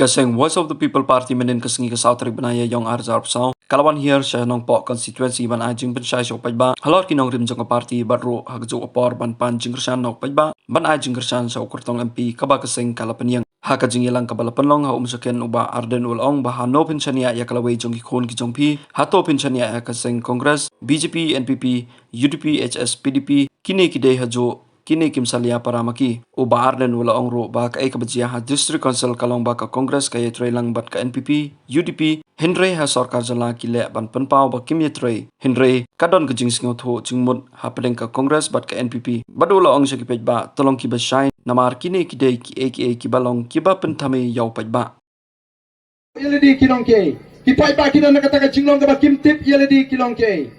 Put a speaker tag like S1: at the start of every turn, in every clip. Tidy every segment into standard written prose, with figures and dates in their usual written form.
S1: Kasing Voice of the People Party menin kasengi ka South Ribanaya yong arzar psaw. Kalawan here siya nong po constituency ban ajing pensay siya pajba. Halor kinong rim jong party batro hagjo opor ban pan jingkersan nok pajba. Ban ajing kersan sa ukurtong MP kaba kasing kalapanyang. Haka jingilang kabalapanlong ha umsaken uba arden ulong baha no pensiania ya kalaway jong kikon ki jong pi. Hato pensiania ya kasing Congress, BJP, NPP, UDP, HS, PDP, kini kidei hajo kini kimsalia para maki uba arden wala ongro ba ka kabajia ha district council kalong ba ka congress kay trailang bat ka NPP UDP Henry ha sarkar jala kile ban panpaw ba kim yetrei Henry kadon ka jingsngo tho jingmut ha pedeng ka congress bat ka NPP badula ong sa kipej ba tolong ki ba shine namar kini kidei ki aka ki balong ki ba pentame yaw pej ba
S2: yeledi kilong ke ki pai ba kinan kata ka jinglong ka ba kim tip yeledi kilong ke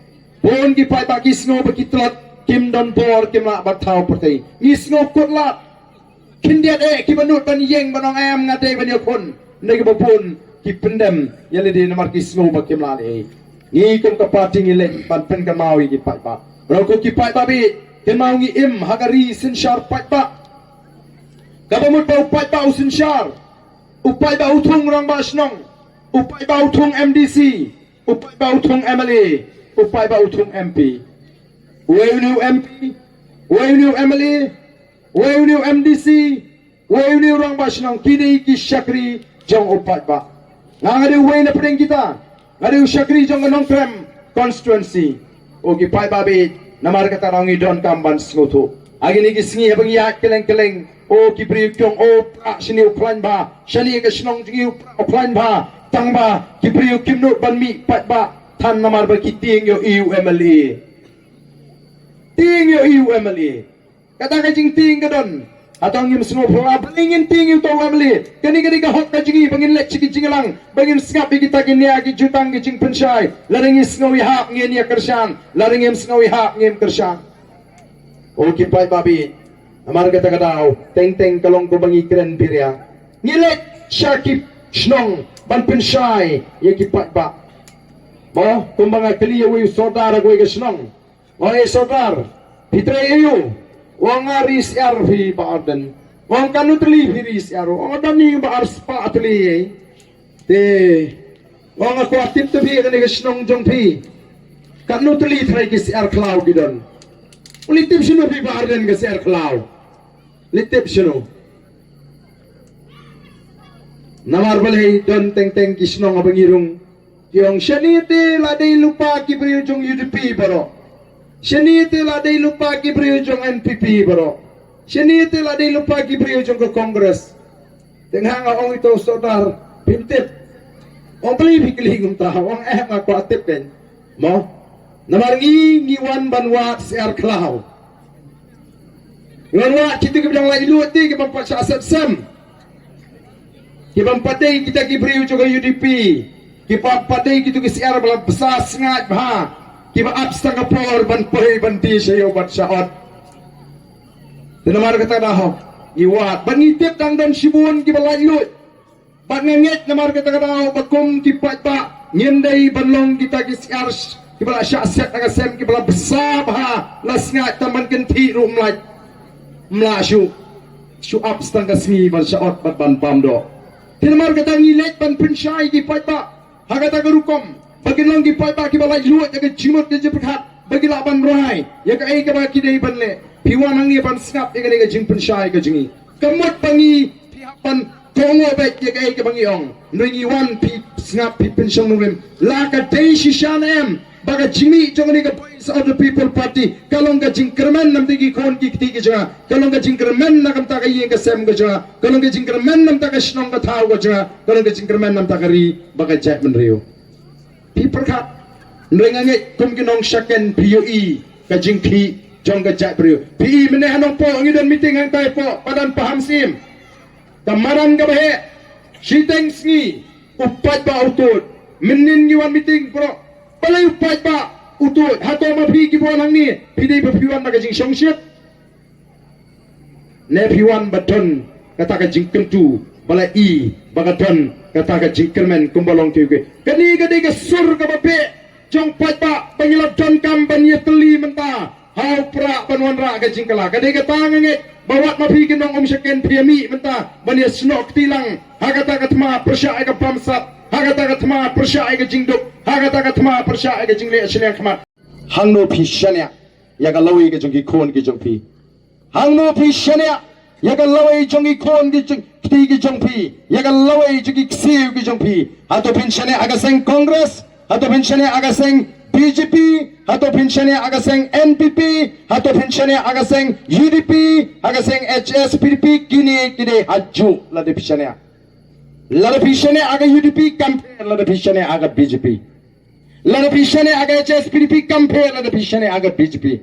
S2: bon ki pai ba ki sngo ba ki tlot Kim don por kim la batau pertai ngis ngokut la kindia de ki banut ban yeng banong em ngate ban yakun negi bopun ki pendem yale di nomor ki sngo ba kim la de ngi kum ka party ngi le ban pen ka mawi ki pai ba ro ko ki pai ba bi ken mau ngi im hagari sin shar pai ba ka bamut ba pai ba usin shar upai ba utung rang ba snong upai ba utung MDC upai ba utung MLA upai ba utung MP Wenu MP, Wenu MLA, Wenu MDC, Wenu Rang Basnang kini ki Syakri jong upat ba. Ngade Wenu pedeng kita, ngade Syakri jong nong krem constituency. Ogi pai babi namar kata rangi don kamban ngoto. Agini ki singi abang ya keleng-keleng. O ki pri kyong o pra sini uplan ba. Shani ke snong jingi uplan ba. Tang ba ki pri kimnut ban mi pat ba. Tan namar ba ki ting yo MLA. Ting yo MLA kata ka jing ting ka don atong yum snow pula balingin ting yo to MLA kani ka hot ka jingi bangin lek chiki jingalang bangin skap kita kini agi jutang ki jing pensai laring snow hap ngin ya kersan laring snow hap ngim kersan oki pai babi amar kata daw teng kalong ko bangi kren birya ngilek syakip snong ban pensai ye ki pai ba bo kumbanga kliya wi sodara ko ke snong Wahai saudar, fitre iyo, wang aris RV baarden, wang kanu teli firis aro, wang dani baar spa teli, te, wang aku aktif tu fi kan igasnong jong fi, kanu teli try kis cloud gidon, ulitip sino fi baarden kis cloud, litip sino, namar balai don teng kisnong abangirung, yung syanite ladai lupa kibriyo jong UDP baro. Sini telah day lupa ki jong NPP bro. Sini telah day lupa ki jong ke Kongres. Tengah ngong itu saudar pimtip. Ong beli bikling umtah. Ong ngaku atip kan. Mo. Namar ngiwan banwat siar klau. Ngiwan kita kebidang lagi luat di kebampat syasat sem. Kebampat kita ki jong UDP. Kebampat kita ki siar besar sengat bah. Kiba abstang ka power ban poy ban di sayo bat saot. Dinamar kata dah iwat ban ngitip dang dan sibun kiba layut. Ban nget namar kata dah bakum kipat ba nyendai banlong kita kisiar kiba syak set naga sem kiba besar bah las ngat taman kenti rum laj. Mlasyu su abstang ka smi ban saot bat ban pamdo. Dinamar kata ngilet ban pensai kipat ba hagata garukom. Bagi lang di pai bagi balai luat jaga jimut ke jepat bagi laban rohai ya ka ai ka bagi dei banle piwan ang ni ban snap ya ka jing pensai ka jingi kamut bangi pihapan tongo baik ya ka ai ka bangi ong ngi wan pi snap pi pensong nungim la ka dei shishan em baga jimi jong ni ka Voice of the People Party kalong ka jingkermen nam tigi kon ki tigi jaga kalong ka jingkermen na kam ta ka yeng ka sem ka jaga kalong ka jingkermen nam ta ka snong ka thau ka jaga kalong ka jingkermen nam ta ka ri baga jat men riu People kat nrengange kum kinong syaken PUE kajing pi jong gajak brio PE meneh anong po ngidon meeting hang tay po padan paham sim kamaran ka bahe siteng sngi upat ba utut menin ngiwan meeting bro balay upat ba utut hato mapi kibuan hang ni pidai bapiwan na kajing syongsyet ne piwan baton kata kajing kentu balai i bagaton kata ka jingkermen kumbalong tiuke kani gade ka sur ka bape jong pat ba pangilap jon kam ban ye teli menta hau pra panuan ra ka jingkala kadai ka tangenge bawat mapi kinong umsyaken priami menta bania snok tilang hagata katma persya ka pamsat hagata katma persya ka jingduk hagata katma persya ka jingle asliang khamat hangno phi shania ya ka lawi ka jongki khon ki jongpi hangno phi shania ya ka lawi jongki khon ki ti ki jongpi ya ka lawi jongki ksiu ki jongpi hato phin shania aga seng congress hato phin shania aga seng BJP, hato pensione agaseng NPP, hato pensione agaseng UDP, agaseng HSPDP, kini haju lada pensione. Lada pensione aga UDP compare lada pensione aga BJP. Lada pensione aga HSPDP compare lada pensione aga BJP.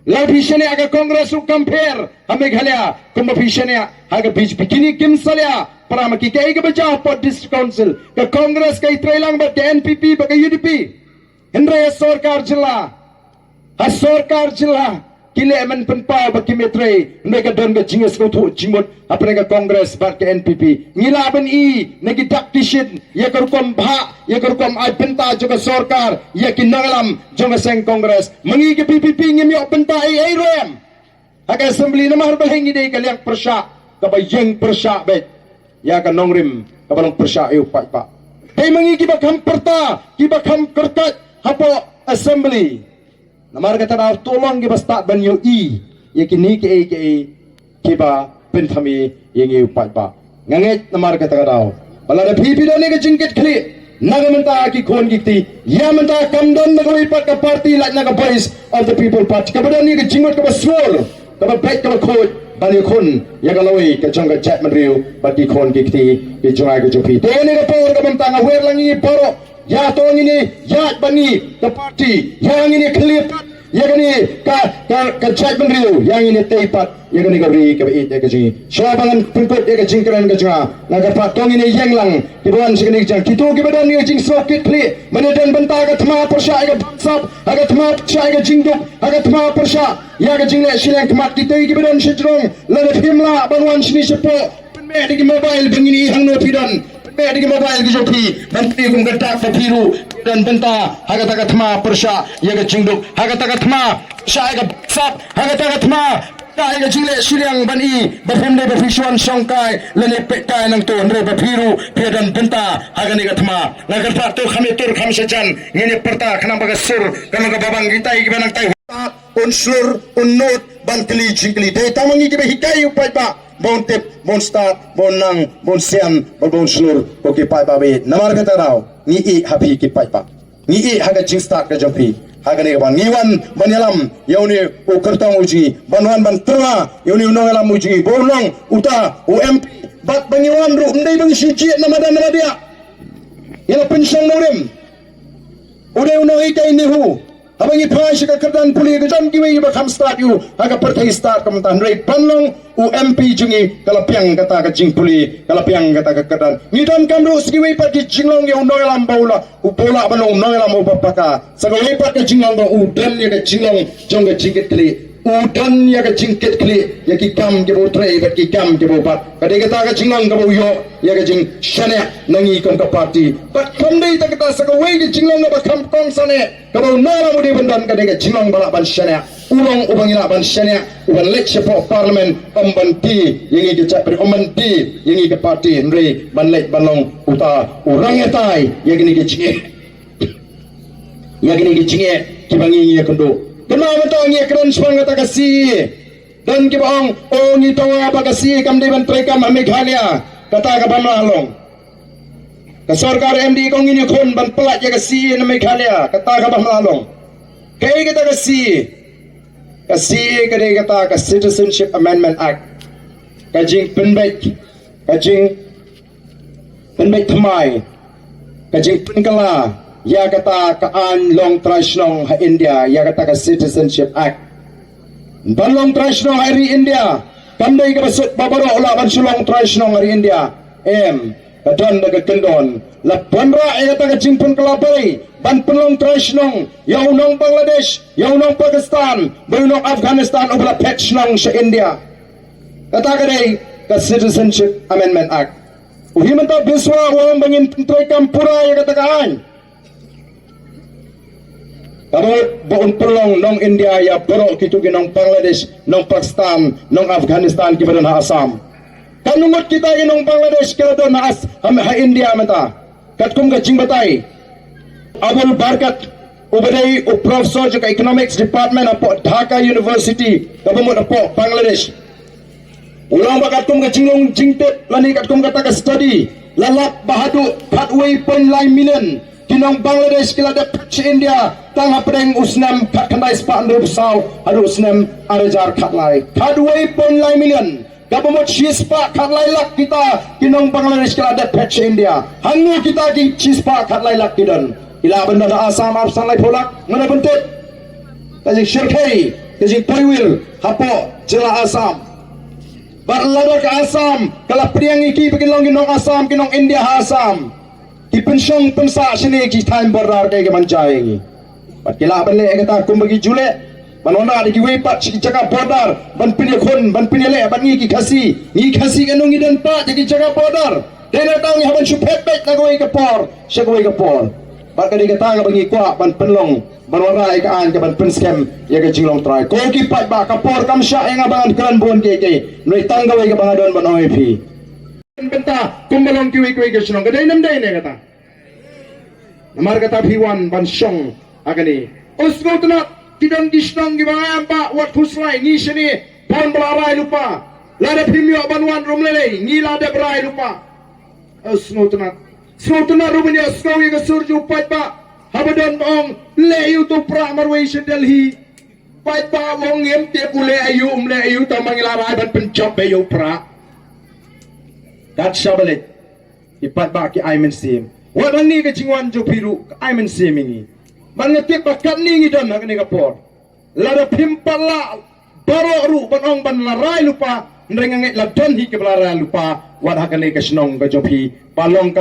S2: Lada pensione aga Congress compare Meghalaya kumba pensione aga BJP. Kini kim salya para makikai ke baca pot district council ke Congress ke Trailang ba NPP ba ke UDP. Hendra Sorkar Jilla, Sorkar Jilla, kile emen penpa baki metre, mereka don ke jingas kutu jimut, apa mereka Kongres bat ke NPP, ngila ben I, negi tactician, ya kerukom bah, ya kerukom ai penta juga Sorkar, ya kinangalam juga seng Kongres, mengi ke PPP ngemiok penta ai rem, agak assembly nama harba hengi deh kalian persya, kaba yang persya bet, ya kan nongrim, kaba nong persya eu pak. Hei mengi kiba kam perta, kiba kam kertat. Hapo assembly namar kata dah tolong kita start banyu I yakini ke kiba penthami yang upat ba nganget namar kata dah bala pipi done ke jingkit kli naga menta ki khon gikti ya menta kamdon nagoi pat ka party like naga voice of the people party kabada ni ke jingot ka swol ka baik ka khot bani khon ya galoi ka jangga chat manriu bati khon gikti ke jungai ke jupi done ka por ka menta ngawer langi poro ya tong ini ya bani ke parti yang ini klip ya gani ka chat benriu yang ini teipat ya gani gabri ke it ya gaji syabangan pengkut ya gajing keren gajwa naga patong ini yang lang kibuan segini jang kitu ke badan ni jing sokit kli menedan benta ka thma persya ga sap aga thma persya ga jingduk aga thma persya ya ga jingle silang kemat kita ke badan sejrong lada himla banwan sini sepo me di mobile bengini hangno pidan di mobile ki joki menteri kum gata papiru dan benta hagata thma persya ya ga jingduk hagata thma sya ga sap hagata thma ta ga jingle silang bani bafemde bafisuan songkai lene pekai nang ton re papiru dan benta hagani ga thma nagar pa to khame tur kham sajan ngene perta khana baga sur kana ga babang gitai ki banang tai unslur unnut bantli jingli de tamangi ki hikai upai ba bon tip bon start bon nang bon sian bon slur oke pai babe namar kata rao ni I happy ki pai pa ni I haga jing start ka jampi haga ne ban ni wan banyalam yauni o kartang uji banwan ban tunga yauni unongalam uji bolong uta UMP bat banyawan ru ndai bang siji namada dia ila pensyang norim udah unoi kai ni hu abangi phai ka kerdan puli ka jam kiwi ba kham start yu aga perthai start kam tan rei panlong UMP jungi kalapiang kata ka jing puli kalapiang kata ka kerdan ni dan kamru skiwi pat ki jinglong yu no lam baula upola banong no lam upapaka sagawai pat ka jinglong ba udan ya ka jinglong jong ka jingket kli udan ya ka jingket kli ya ki kam ke bo trei bat ki kam ke bo pat kadai kata ka jinglong ka bo yo ya ka jing shane nangi kom ka party pat kom dei ta kata sagawai ki jinglong ba kam kong sane kalau nara mudi bendan kadang jinglong balak ban syania ulong ubangina ban syania uban lek sepo parlimen ombanti yang iki cak per ombanti yang iki parti nri ban lek banong uta urang etai yang ini kecing yang ini kecing kibangi ya kendo kenapa tong ya keren sepang kata kasih dan kibang oh ni tawa apa kasih kam deban trekam Meghalaya kata ka banlalong ka sarkar MD kong ini kon ban pelat ya kasi na Meghalaya kata ka bahmalong kay kita kasi kay kata ka Citizenship Amendment Act kajing penbek thamai kajing penkala ya kata ka an long trash nong ha India ya kata ka Citizenship Act ban long trash nong hari India kandai ka basut babaro laban sulong trash nong hari India dan daga kendon la panra aya taga jimpun kelapai ban penlong trashnong yaunong Bangladesh yaunong Pakistan yaunong Afghanistan obla patchnong sa India kata kadai ka Citizenship Amendment Act uhimanta biswa wang bangin pentrai kampura ya kata kaan Kamu buon tolong nong India ya borok kitu nong Bangladesh, nong Pakistan, nong Afghanistan kibadan ha Assam. Kanungot kita nong Bangladesh kibadan ha India mata. Katkum ka jingbatai. Abul Barkat ubadai professor juga economics department apo Dhaka University kabumut apo Bangladesh. Ulang bakatum ka jinglong jingtet lani katkum kata ka study lalap bahadu pathway point line million kinong Bangladesh kila da patch India tang apreng usnam khandai span ru sau adu usnam arajar khatlai pathway point line million kabumut chispa khatlai lak kita kinong Bangladesh kila da patch India hangu kita ki chispa khatlai lak kidan ila benda da asam arsan lai pholak ngana bentet kaji shirkai kaji toiwil hapo jela asam barlada ke asam kala priang iki pagilong ginong asam kinong India ha asam ki pensyong pensa sini ki time border kay gamanjay ngi pat kila bale kata kumbagi jule banona di wepat si jaga border ban pinekon ban pinele ban ngi ki khasi kanong idan pa jadi jaga border dena tang ni haban supet bet nagoi ka por sagoi ka por bat kadi kata ka bangi kwa ban penlong ban warai ka an ka ban penskem ya ka jinglong try ko ki pat ba ka por kam sya yang abangan kran bon ke noi tanggawai ka bangadon ban OFP benta kumbalong kiwi ka sinong kadai namdai ne kata namar kata P1 ban syong agani usgo tuna tidang gisnong gibang amba wat huslai ni sini bon belarai lupa lada primio banwan rumlele ni lada berai lupa usgo tuna rumenya usgo yang surju pat ba habadon ong leyu tu pra marwai Delhi pat ba wong ngem te pule ayu ta mangilarai ban pencop ayu pra dat shabalet ipat ba ki aimen sim wadang ni ka jingwan jo piru aimen sim ini man ngetik bakat ni ngidon ha kani kapor lada pimpala baro ru banong ban larai lupa nrengange ladon hi ke larai lupa wad ha kani ka snong ka jopi balong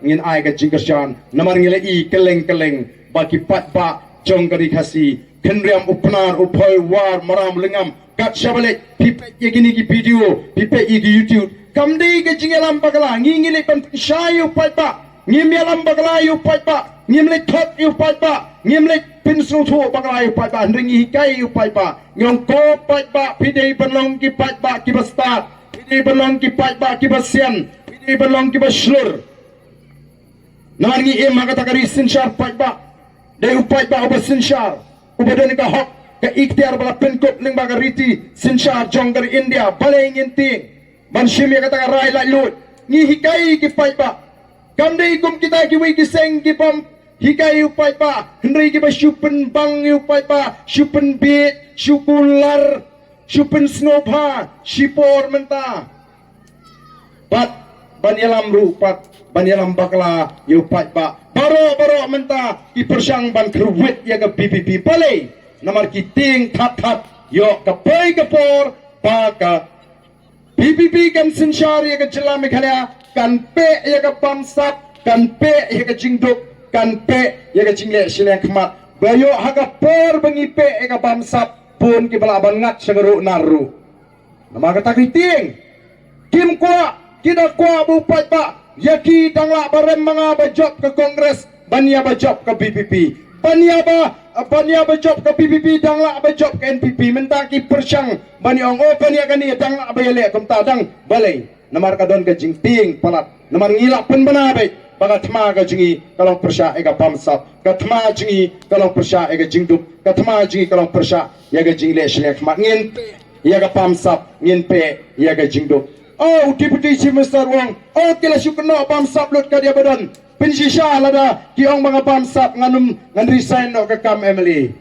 S2: ngin ai ka jingkasyan namar ngile i keleng baki pat ba jong kari khasi kenriam upnar uphoi war maram lengam kat shabalet pipet ye gini ki video pipet ye ki YouTube kamdei ke jingelam bagala ngingile pan shayu pat ba ngimyalam bagala yu pat ba ngimle thot yu pat ba ngimle pinsu thu bagala yu pat ba ringi kai yu pat ba ngong ko pat ba pidei balong ki pat ba ki bastat pidei balong ki pat ba ki basian pidei balong ki baslur nangi em magata kari sinshar pat ba dei upat ba ubasinshar ubadan ka hok ka ikhtiar bala penkop ling bagariti sinshar jong dari India baleng inting banshim ya kata rai la lut ni hikai ki pat ba kamdei kum kita ki wi ki seng ki pam hikai upai pa hendri ki ba shupen bang upai pa shupen bit shukular shupen snopha shipor menta pat banyalam rupat banyalam bakla upai pa baro menta ki persang ban kruwet ya ka PPP pale namar ki ting that yo ka pai ka por pa ka PPP kan sinshar ya ka jela meghalaya kan pe ya ka pamsap kan pe ya ka jingduk kan pe ya ka jingle silang khmat bayo ha ka por bangi pe ya ka pamsap pun ki balaban ngat sagaru naru nama ka takriting kim kwa kita kwa bu pat ba yaki dangla barem mga bajop ke kongres bania bajop ke PPP bania bajop ke PPP dangla bajop ke NPP mentaki persyang bani ong o bania kani dangla bayale kum ta dang balai namar ka don ka jingting palat namar ngilak pen banabe baga thma ka jingi kalong persya ega pamsap ka thma jingi kalong persya ega jingdup ka thma jingi kalong persya yaga jingle shlek ma ngin yaga pamsap ngin pe yaga jingdup oh deputy chief minister wong oh kila syukno pamsap lot ka dia badan pensisya lada ki ong mga pamsap nganum ngan resign no ka kam MLA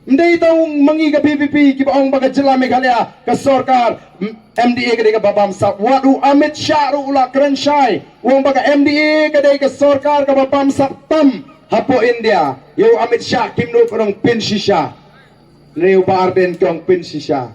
S2: ndai tau mangi ka PPP ki ong baga jela Meghalaya ka sarkar MDA ka ka pamsap wadu Amit Shah ru ula krenshai wong baga MDA ka ka sarkar ka pamsap tam hapo India yo Amit Shah kimno kurang pensisya reu ba arden kong pensisya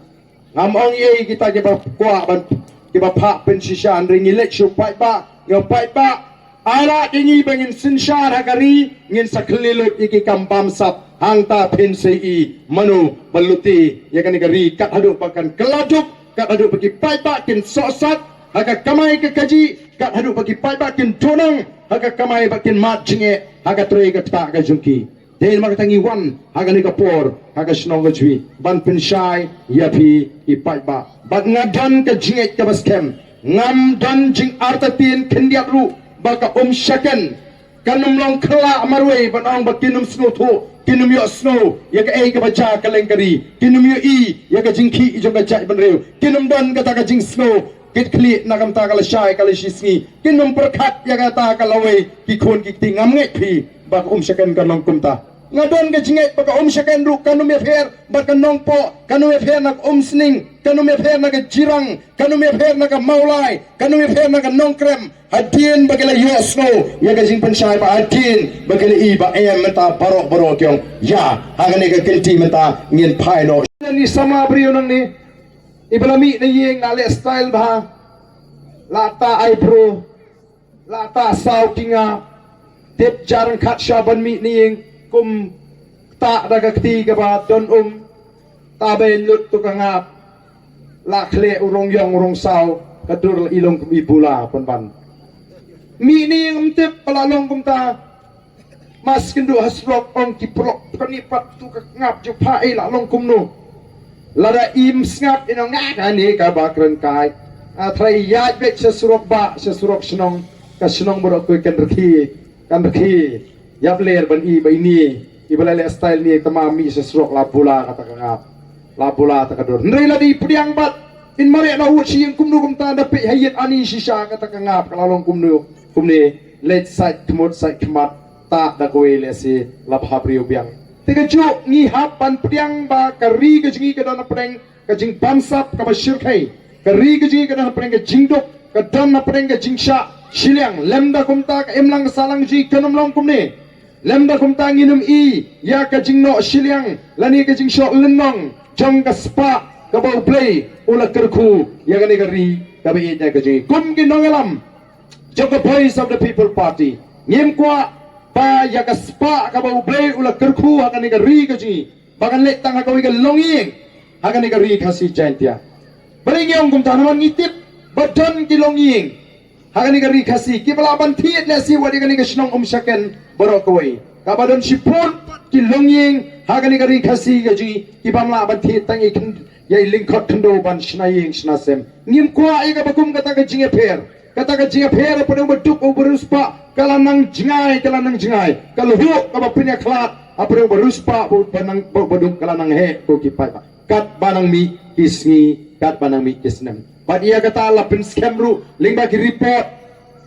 S2: ngam ong ye kita ki ba kwa ban ki ba pha pensisya ringi lek shu pai ba yo pai ba ala dingi bangin sinshar hakari ngin sakhlilut iki kam pamsap hangta pensei manu baluti ya kan gari kat hadu pakan keladuk kat hadu bagi pai bakin sosat haka kamai ke kaji kat hadu bagi pai bakin tunang haka kamai bakin mat jinge haka trei ke tak ka jungki Dahil makatangi wan, haga ni kapor, haga sinong ka jwi, ban pensyai, yapi, ipai ba. Bat ngadan ka jingit ka baskem, ngam dan jing artatin kendiat ru, baka syaken, kanum long kela amarwe, ban ang bakinum snow to, kinum yo snow, ya ka ka baca ka lengkari, kinum yo ya ka jingki ijong ka jai ban reu, kinum dan ka ta ka jing snow, kit kli nakam ta kala syai kala shisni, kinum perkat ya ka ta kala we, kikon kikti ngam ngek pi, baka syaken kanong kumta. Ngadon ka jingay baka syaken ru kanum fer baka nong po kanum fer nak sning kanum fer nak jirang kanum fer nak maulai kanum fer nak nongkrem hadin bagala yosno ya ka jing pensai ba hadin bagala iba menta barok kyong ya hangane ka kinti menta ngin paino ni sama brio nang ni ibalami na yeng ale style ba lata eyebrow lata saw kinga tip jarang khat shaban mi ni yeng kum tak daga ketiga ba don taben lut tu kangap lakle urong yong urong saw kadur ilong kum ibula pan mi ni yung tip palalong kum ta mas kendo hasrok ong kiprok kanipat tu kangap ju pai lalong kum no lada im ngap inong ngani ka bakran kai atrai yat bek sesurok senong ka senong borok ku kan reki yap ler ban i ba ini ibalale style ni tamami sesrok labula kata kangap labula takador ndrei ladi pudiang bat in mare na uchi yang kumnu kum ta dapat hayat ani sisa kata kangap kalalong kumni let side kemot side kemat ta da koe lesi labha priu biang tiga ju ngi hapan pudiang ba kari ke jingi ke dana pedeng ke jing bansap ka basyirkai kari ke jingi ke dana pedeng ke jingdok ke dana pedeng ke jingsha siliang lemda kumta ka emlang salang ji kenomlong kumni lemda kumta nginum ya ka jingno siliang lani ka jingsho lenong jong ka spa ka bau play ula kerku ya gani gari ka be nya ka ji kum ginongelam jong ka voice of the people party ngim kwa ba ya ka spa ka bau play ula kerku ha gani gari ka ji bagan let tang ka wi ka longing ha gani gari ka si jantia baling yong kumta naman ngitip badan ki longing hagani gari kasi kibalaban tiet na si wadi gani gasnong syaken borokoi kabadon sipon ki longying hagani gari kasi gaji kibamla ban tiet tangi ya lingkot kendo ban snaying snasem ngim kwa ay kabakum kata ka jinge per pada beduk beruspa kalanang jingai kaluhu kabapinya klat apre beruspa banang beduk kalanang he ko kipai kat banang mi kisngi kat banang mi kisnem Padia kata lapin skemru lingba ki report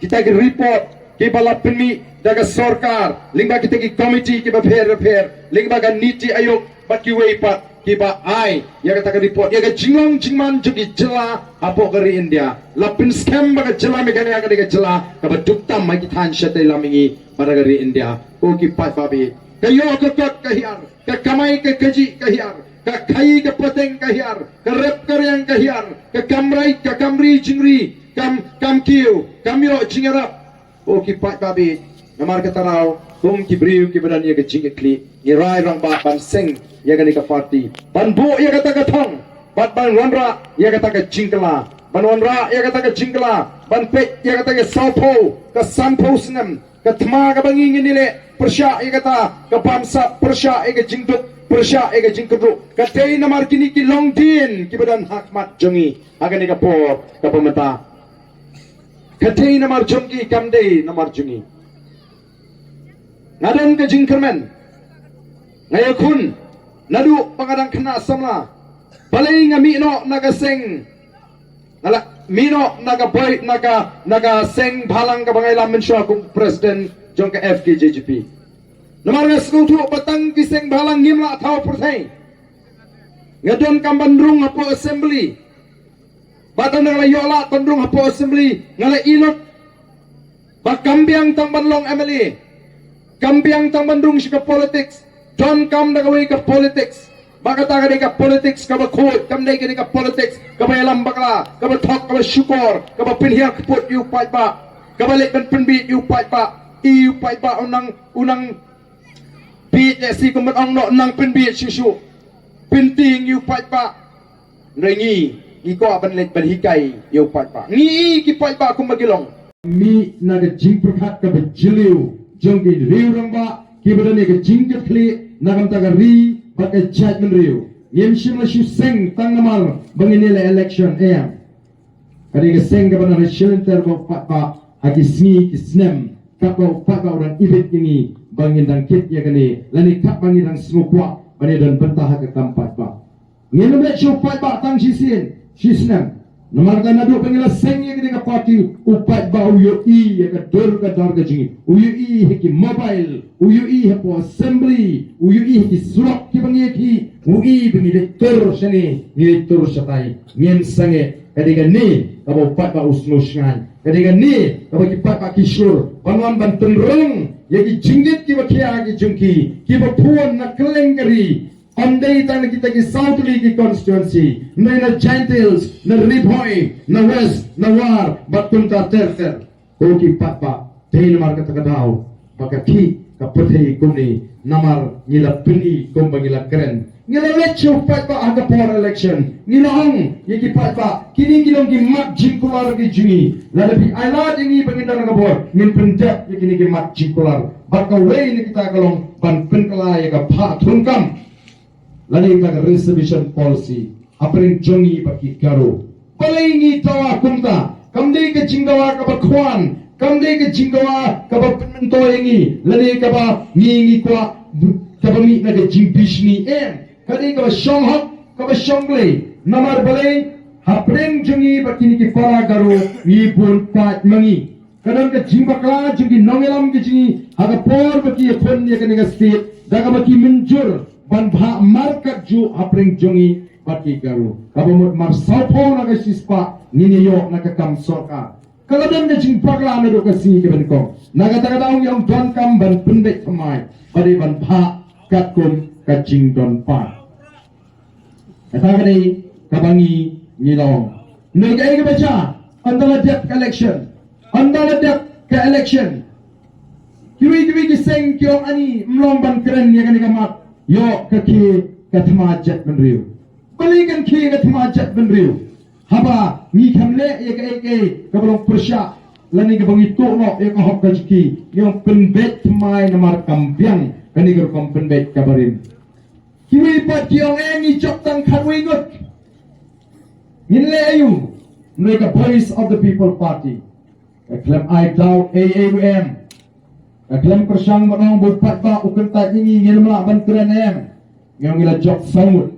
S2: kita ki report ki balapin mi daga sorkar lingba kita ki committee ki ba repair lingba ga niti ayok ba ki weipat ki ba ai ya kata ka report ya ga jingong jingman jugi jela apo kari India lapin skem ba ga jela me gani aga ga jela ka ba dukta ma ki than shate lamingi para kari India ko ki pa babi kayo ka hiar ka kamai ka kaji ka hiar ka khai ka pateng ka hiar ka rep karyang ka hiar ka kamri jingri kam kiu kamyo jingarap o ki pat babi namar ka taraw kung ki briu ki badan ya ka jingikli ni rai rang ba ban seng ya ka ni ka party ban bu ya ka ta ka thong ban wanra ya ka ta ka jingkala ban wanra ya ka ta ka jingkala ban pet ya ka ta ka saupo ka sampo snem ka thma ka bangingin nile persya ya ka ta ka pamsa persya ya ka jingduk persya ega jingkru katei namar kini ki longdin ki badan hakmat jongi agani ka por ka pemeta katei namar jongi kamdei namar jongi ngadan ka jingkermen ngayakun nadu pangadang kena samla paling ngamino nagaseng nala mino nagaboy naga seng balang ka bangay lamen siya kung president jong ka FKJGP namar ngaskutu batang kiseng balang ngimla tau pertai ngadon kambandrung hapo assembly batang ngala yola tandrung hapo assembly ngala ilot bakambiang tang banlong MLA kambiang tang bandrung sika politics don kam nagawi ka politics baka taga ka politics ka ba khot kam dai ka politics ka ba yalam bakla ka ba thok ka ba syukur ka ba pinhiar kaput yu pai ba ka ba lek ban penbit yu pai ba yu pai ba unang Pit ya si kumat ong no nang penbiet susu penting yu pat pa rengi iko aban let berhikai yu pat pa ngi ki pat pa kum bagilong mi na de jing perkat ka bejiliu jong ki liu ramba kibadan ni ke jingkat kli nakam tagari pakai judgment riu ngem shimla shu seng tang namal bangin election kadi ke seng ke bana shilter ko pa agi sni kisnem kapau pa orang ibit ini bangin dan kit ya kani lani kap bangin dan semua bani dan bentah ke tempat pa ngem le shu pa tang shisnem Nomor dan nadu pengila sengnya ketika parti upat ba UUI ya ke dor ke dar ke jingi UUI heki mobile UUI hepo assembly UUI heki surat ki bangi ki UI bangi direktur sini direktur satai ngem sange ketika ni kabo upat ba usnusngan ketika ni kabo kipat ba kishur panwan ban tenrung ya ki jingit ki ba kia ki jungki ki ba puan na kelengkari Andai tanah kita ke South League constituency, na Gentiles, na Ripoy, na West, na War, Batunta Terter, Koki Papa, Tail Market Kadao, Bakaki, Kapatay Kuni, Namar, Nila Pini, Kumba Nila Kren, Nila Lecho Papa aga for election, Nila Ang, Yaki Papa, Kini Kilong ki Mat Jinkular ki Jungi, Lalapi Ayla Dingi Pangindang Gabor, Nil Pendep Yakini ki Mat Jinkular, Baka Way ni kita kalong, Ban Penkala Yaka Pa Tungkam, Lani ka reservation policy apring jongi baki karo palingi tawa kumta kamdei ke jingdawa ka bakwan kamdei ke jingdawa ka bakmentoyengi lani ka ba ngingi kwa ka ba mi na ke jingbishni kadi ka ba shonghok ka ba shongle namar balai apring jongi baki ni ki para karo ni pun pat mangi kadang ke jingbakla jingi nongelam ke jingi aga por baki phon ya ka state daga baki menjur ban bha markat ju apring jongi baki garu kabamut mar sapo na sispa nini yo na kam soka kaladam de jing pakla na do kasi ke ben ko naga taga daung yang don kam ban pundek thamai bari ban bha kat kum ka jing don pa kata kani kabangi ni long nei ga ke bacha andala dep election kiwi ki seng kyo ani mlong ban kren ya kani kamat Yo kaki kathma jet benriu, balikan ki kathma jet benriu. Haba ni kamle ek kabalong persya lani kabangi tu no ek hok kajki yung penbet mai namar kampiang kani kam penbet kabarim. Kiwi pat kiong engi chok tang kanwi ngut. Nile ayu mereka voice of the people party. Eklam I doubt AAUM. Aklam persang banong bupat ba ukentat ini ngil mala ban keren yang ngila jok sangut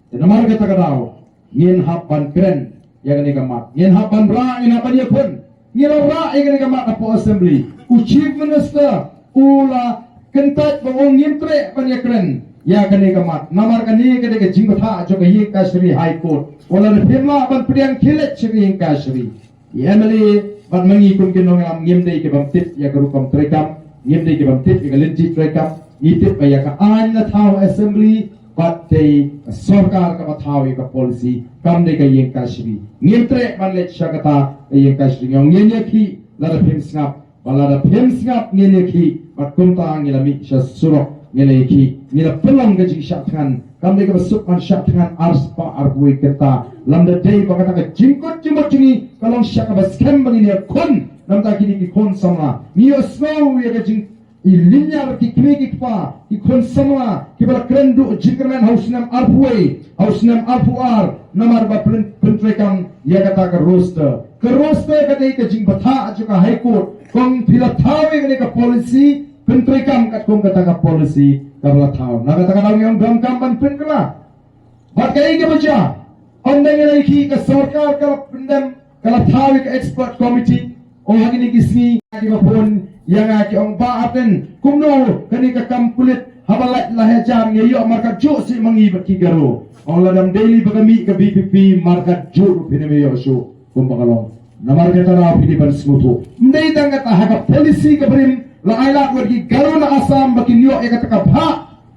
S2: namar kata kadao ngin hapan keren yang ni kamat ngin hapan ra ngin hapan ye pun ngila ra yang ni kamat apo assembly chief minister ula kentat bawong ngimtre ban ye keren ya kani kamat namar kani kani ke jingbatha jo ke kasri high court wala ne firma ban priang khilet sri kasri yamali ban mangi kum kinong am ngimdei ke bam tip ya garu kam trekam ngimdei ke bam tip ya linji trekam itip ya ka an na thau assembly bat dei sarkar ka bathau ka policy kam de ka yeng kashri ngimtre ban le shakata yeng kashri ngong nyenye ki lara phim snap balara phim snap nyenye ki bat kumta ngila mi sha surok ngile ki ngila pelang ga jing shatkan kam de ka basuk man shatkan arspa arbui keta lamda dei bakata ka jingkot jingi kalong syaka baskem bangini kon namta kini ki kon sama niyo snow ya ka jing ilinya ki kini ki pa ki kon sama ki bala krendu jinkerman hausnam arpuar namar ba pentrekam ya kata ka roster ka dei ka jing batha ajuka high court kong philathawe ka policy pentrekam kat kong kata ka policy kabla thau naga taka daw yang dam kampan penkala bat kai ke baca ondang lagi ke sarkar kala pendam kala thawi ke expert committee o hagini kisni di bapon yang aki ong baaten kumno kani ka kampulit habalat lahajam ngeyo markat jo si mangi bakigaro ong ladam daily bagami ka BPP markat jo pinemeyo so kumbakalong namar kata raw piniban smutu ndai tanga tahaga policy ka brim la aila wargi galo na asam bakinyo e kata kapha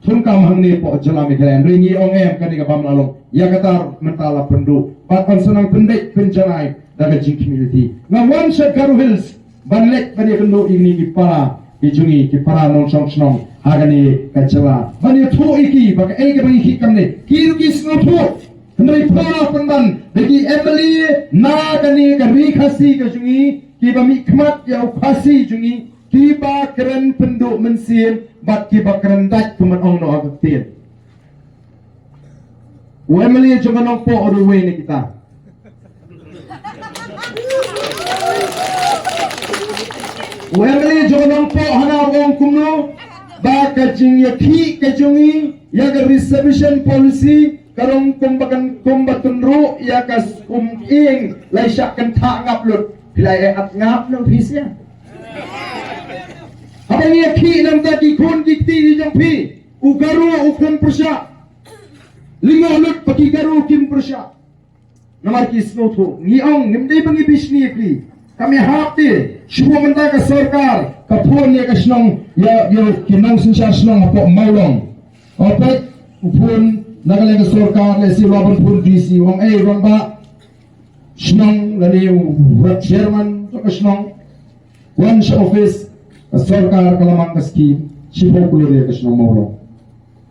S2: sungkam hangni po jalami kalian ringi ongem kani ka bamlalong ya kata mentala pendu patpan senang pendek penjanai daga jing community na one shot garu hills banlek bani kendo ini ki para ijungi ki para nong song snong hagani kacela bani thu iki baka e ka bangi kamne kiru ki snopo ndai para pandan bagi Emily na kani ka rikhasi ka jungi ki bami khmat ya khasi jungi tiba keren penduk mensin bat ki bakaran dat kuman ong no agtin Wemeli jangan ong po oru we ni kita Wemeli jangan ong po hana ong kumno ba kajing yakhi kajungi ya reservation policy karong kumbatun ru ya kas ing lai syakan tak ngaplut pilai at ngap nang pisya apa ni yakhi nam tadi kun dikti di jong pi ugaru ukun persya lingo lut paki garu kim persya namar kis no tho ngiong ngimdei bangi bisni pi kami hati syukur mentah ke sarkar kapun ya kasnong ya kinang sinsya snong apa maulong apa upun nagaling ke sarkar le si laban pun DC wong wong ba snong lani chairman to kasnong one office sarkar kalamang kaski sipo kulo ya kasnong maulong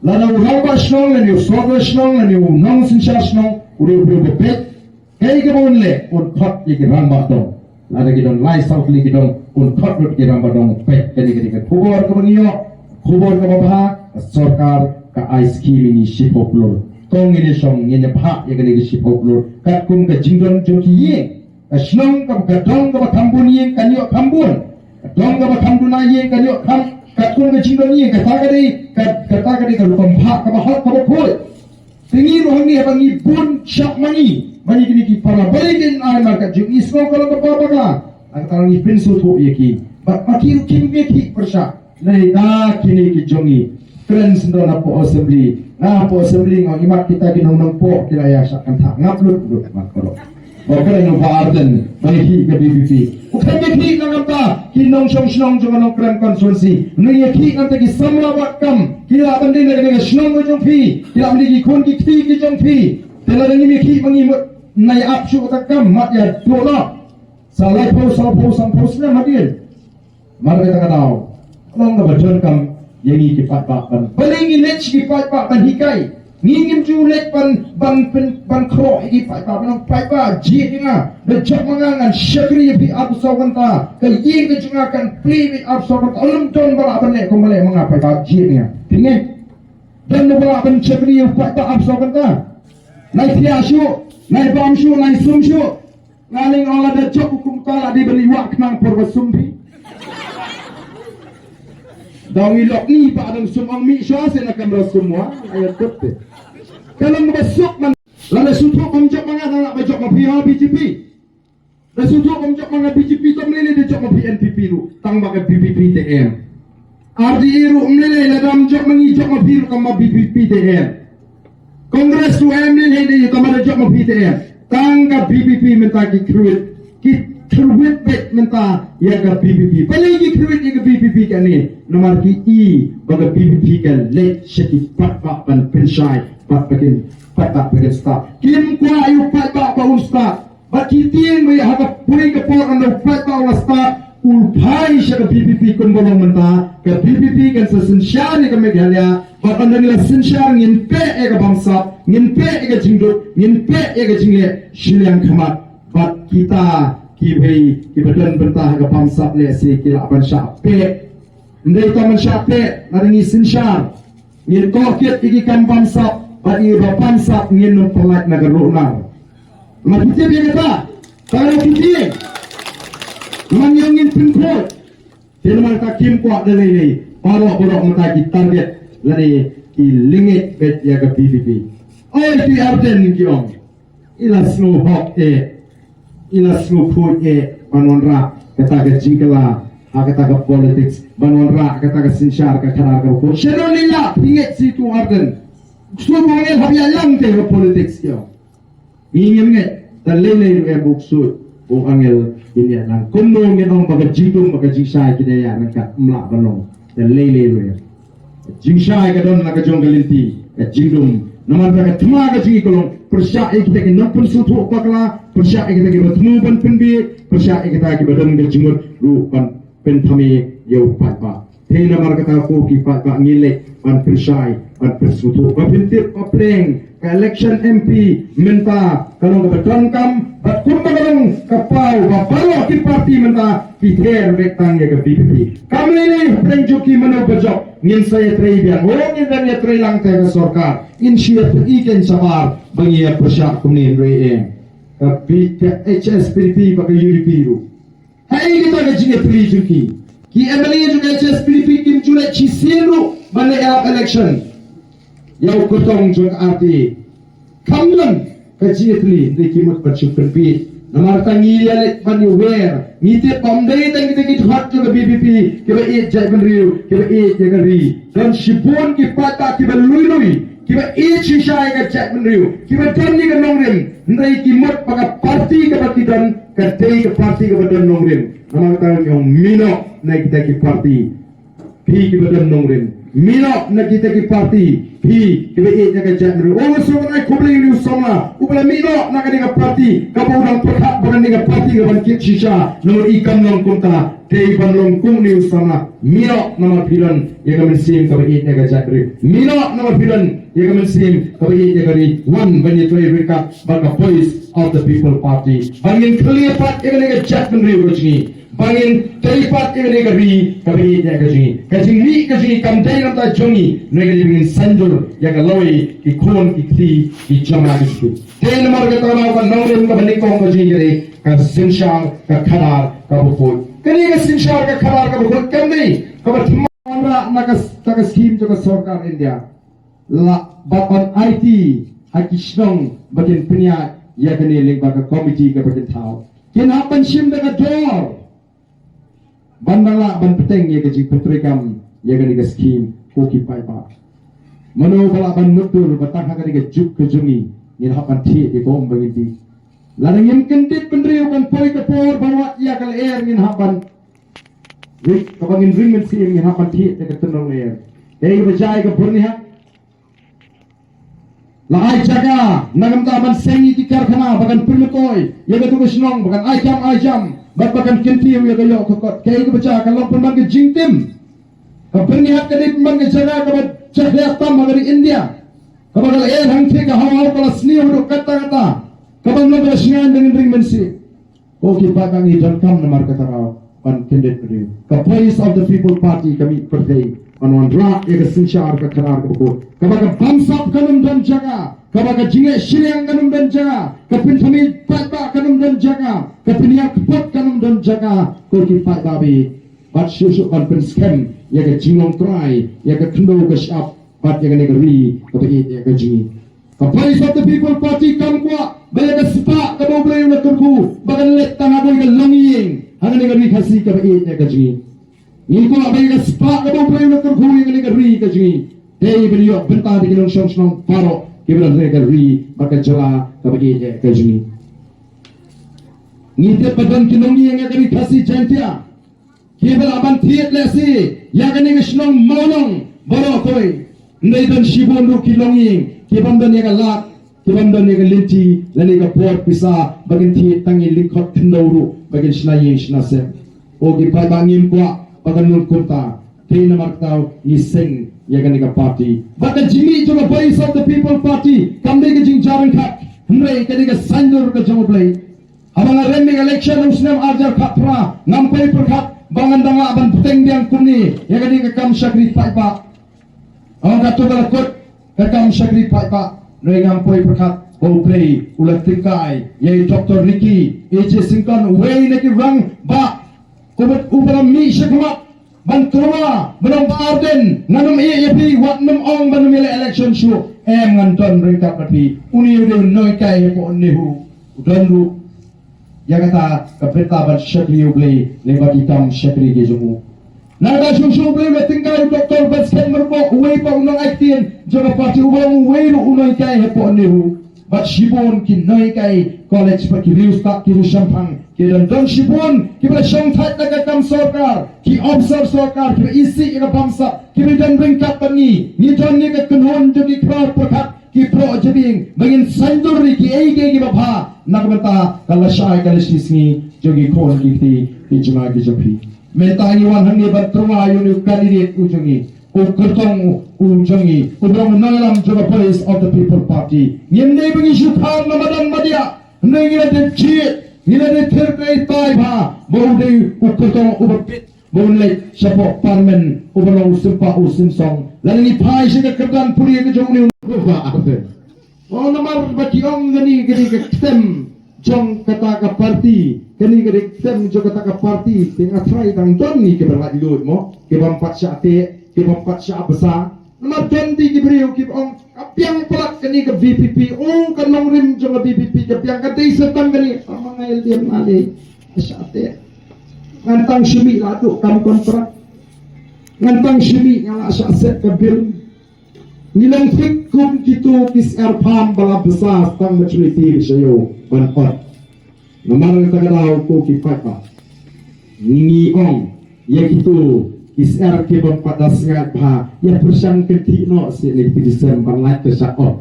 S2: lana urang ba snong lani sorba snong lani nong sinsya snong uri bepet kay gabon le un thot ye rang ba to lada gidong lai south li gidong un thot rut gidong badong pek kani khubor ka bangyo khubor ka babha sarkar ka ice scheme ni shipoplo tong ini song ni bha ye kani shipoplo kat kum ka jingdon joki ye asnong ka gadong ka thambun ye kanyo thambun dong ka thambuna ye kanyo tham kat kum ka jingdon ye ka tagari ka rupam bha ka bahot ka phol tingi rohangi habangi bun shak mani bani kini ki para balikin ay marka jung isno kalau berapa ang tarang ipin sutu yeki makiru kim yeki persya nay da kini ki jongi kren sendo na po assembly ngau imak kita kinong nang po kiraya sakan tak ngaplut lut makro okre no baarden bani ki ke BBP ukhan yeki nang apa kinong snong jong kren konstituensi nay yeki nang tagi samla wakam kila banding na snong jong pi kila banding kon ki jong pi tela ni meki mangimut nai apsu takam mat ya dola salai po sampusnya madir marga ta tao long ga bajon kam yengi ki pat pa ban balingi lech ki pat pa ban hikai ngingim ju lech ban kro ki pat pa ban pat pa ji nga de chak mangangan syakri bi absawan ta ka ying ke junga kan pri bi absawan alum ton bala ban le komale manga pat pa ji nga tingin dan bala ban syakri pat pa absawan ta nai tiashu nai bamshu nai sumshu ngaling olah da cok hukum kala diberi wak nang porba sumpi daw ilok ni pa adang sumang mi syase na kamera semua ayat kote kalau mbasuk man lala sutu komjok mga nang bajok mapiha BJP la sutu komjok mga BJP to mlele de jok mapi NPP ru tang baga BBP TM RDI ru mlele la dam jok mangi jok mapi ru tang BBP TM Kongres tu ML hede tamara jok ma PTM tangga BBP menta ki kruit bet menta ya ga BBP palagi kruit ya ga BBP kani nomor ki baga BBP kan let shaki pat pan penshai pat pakin sta kim kwa yu pat pa unsta baki tien mai haga puri ka por ando pat pa wasta ulpai shaka BBP kun bolong menta ka BBP kan sesensyari ka meghalya bahkan dari sensyar ngin pe ega bangsa ngin pe ega jingdut ngin pe ega jingle shiliang khamat bat kita ki bhai ki badan bentah ega bangsa le se kila ban sha pe ndai ka man sha pe naringi sensyar ngin ko kiat igi kan bangsa bat i ba bangsa ngin no pelat nagaru nang ma kita dia kata kalau kita manyongin pinkot teman ka kim ko dalai nei paro mata kita target lari ki lingit bet ya ka BBP oi ti arden ki ong ila snow hawk ila snow food manonra kata ka jingkala kata ka politics manonra kata ka sinsyar ka karar ka ko shero nila pingit si tu arden so mongel habya lang te ka politics yo ingem nge talele ru buksud o angel ini nang kuno ngenong baga jingdum baga jingsai kidaya nang ka mla balong talele ru jingsai ka don na ka jong galinti ka jingdum naman ka tuma ka jingi kolong persya ikita ki nampun sutu pakla persya ikita ki batmu ban penbi persya ikita ki badan ka jingmut ru ban pen thame yau pat pa thei namar ka ko ki pat pa ngile ban persya ban persutu ka pintir ka pleng ka election MP minta kalau ka badan kam bat kum bagang nong kapau bapalo ki parti menta ki ther betang ya ke BPP kami ni prenjoki mano bajok ngin saya trei bian ngin dan ya trei lang te sarkar in shia iken sabar bagi ya persyak kumni re tapi ke HSPP bagi UDP ru hai kita ke jinge prenjoki ki MLA juga HSPP kim jule chiselu bale election yau kotong jong arti kamlan kajitli de kimut pachukan pi namar tangi yale mani wer ngite pamdai tang kita kit hot ke BBP ke ba e jai ban riu ke ba e ke ri dan shibon ki pata ki ba lui ki ba e chishai ka jai ban riu ki ba dan ni ka nongrem ndai kimut paga parti ke ba kidan ka dei ke parti ke ba dan nongrem namar tang yang mino na kita ki parti pi ki ba dan nongrem mino na kita ki parti hi kiba e jaga janru o so na kubli ni usama ubla mino na ka parti ka udang perhat bukan dengan parti ka ban kit shisha nomor ikam long kunta dei ban long kung ni usama mino nama pilan ya ka mensim ka e jaga janru mino nama pilan ya ka mensim ka e jaga ri one ban ye toy rika ban ka voice of the people party bangin clear part ya ka janru rojni bangin teripat ini negeri kami negeri kasih ni kasih kamdai nata jongi negeri bingin sanjur ya kaloi ikon ikti ijama itu ten nomor kita mau kan nomor ka balikong ka jingere ka sinshar ka khadar ka bukut kani ka sinshar ka khadar ka bukut kami ka batmana naka scheme jo ka sarkar India la bapan IT hakishnong bakin punya ya kani lingba ka committee ka bakin tau kin hapan shim daga door bandala ban peteng ya gaji putri kam ya gani ga scheme ko ki pai pa mano bala ban mutul batang ha gani ga juk ke jungi yin hapan thi de ko mbagi di larang yim kentit pendriu kan poi ke por bawa ya kal air ngin hapan rik ka bangin ring men sim ngin hapan thi de ka tunong air dei bajai ka burni ha la ai jaga nagam ta ban sengi ti karkhana bagan pulutoi ya ga tu snong bagan ai jam bahkan kinti ya gayo kokot kay ko baca kalau pemang ke jingtim berniat ke di pemang ke jaga ke cahaya tam dari India kalau hang thik hawa kalau sni udah kata kabang lo bersian dengan ring mensi oke bakang idan kam nomor kata raw pan kendet beri ke voice of the people party kami pertai on ra ya ke sinshar ke karar ke buku kabang bangsap kanum dan jaga kabang jinge shiliang kanum dan jaga kapin thami patba kanum dan jaga kapiniak pot kanum dan jaga ko ki pai babi bat shushu on pen scam ya ke jingong try ya ke kendo ke shop bat ya ke negeri ko be ya ke jingi ka voice of the people party kam kwa ba ke spa ka bo blay na kurku bagan let tanga boy ke longing hang negeri khasi ka be ya ke jingi ni ko ba ke spa ka bo blay na kurku ya ke negeri ke jingi dei beliau benta di kinong shong paro kibran negeri bakan jala ka be ya ke jingi ngite padan kinongi yang agari khasi jantia kibel aban thiet lesi ya gani ngisnong monong boro koi ndai dan shibon ru kilongi kibam dan yang lat kibam dan yang linti lani ka por pisa bagin thiet tangi likhot thndoru bagin shnayi shnase o gi pai bangim kwa bagan nun kurta kina martau iseng ya gani ka party bagan jimi jo voice of the people party kamde ke jing jaran khat ndai kani ka sanjur ka jong play abang reming election usnam ajar khatra ngampai perkhat bangandanga aban puteng diang kuni ya gani ka kam shagri pai ba ang katu balakot ka kam shagri pai ba noi ngampai perkhat o play ulat tingkai ye Dr. Ricky AJ Singkon way neki rang ba kubat ubaram mi shakmat bantrua benong baarden nganum EAP wat num ong banum election show nganton ringkap pati uni udah noi kai ko nehu udanru ya kata kepertaban syakri ublay lewat hitam syakri gejumu naga susu ublay tinggal doktor basket merbo uwe pa unang aitin jaga parti ubang uwe ru unang kai hepo nehu bat shibon ki noi kai college pa ki rius tak ki rusampang ki dan shibon ki bala shong thai naga kam sarkar ki observe sarkar ki isi ika bangsa ki dan ringkap pani ni jon ni ka kunhon jogi krar pakhat ki pro jabing bangin sandur ki ei ki bapha nagbanta kalashay kalishni jogi khon ki juma ki jopi meta ni wan hangi batruma yunu candidate ujongi o kurtong ujongi udrong nalam joga voice of the people party nyemne bangi shukhan namadan madia nengi de chi Nila de terkait tai ba, mau de ukutong ubapit, mau le siapa parmen ubarong sempa usim song. Lalu ni pai sih kerdan puri ke jong ni ubah apa? Oh nomor bagi ong gani ketem jong kata ke parti, gani ketem jong kata ke parti, tengah try tang don ni ke berlak lut mo, ke bampat syate, ke bampat syak besar. Nomor don di ke beriu ke ong kapiang pelak gani ke BPP, oh kanong rim jong ke BPP kapiang kadai setang gani, amangai dia mali syate. Ngantang syumi ladu kam kontrak, ngantang syumi ngala syak kabil. Nilang fikum gitu kis erpam bala besar tang maturity sayo banpot. Naman ang tagalaw ko kipat pa. Ningi ong ya gitu kis er ke bampadas ngat pa ya persang kenti no si ni tisem banlait ke sakot.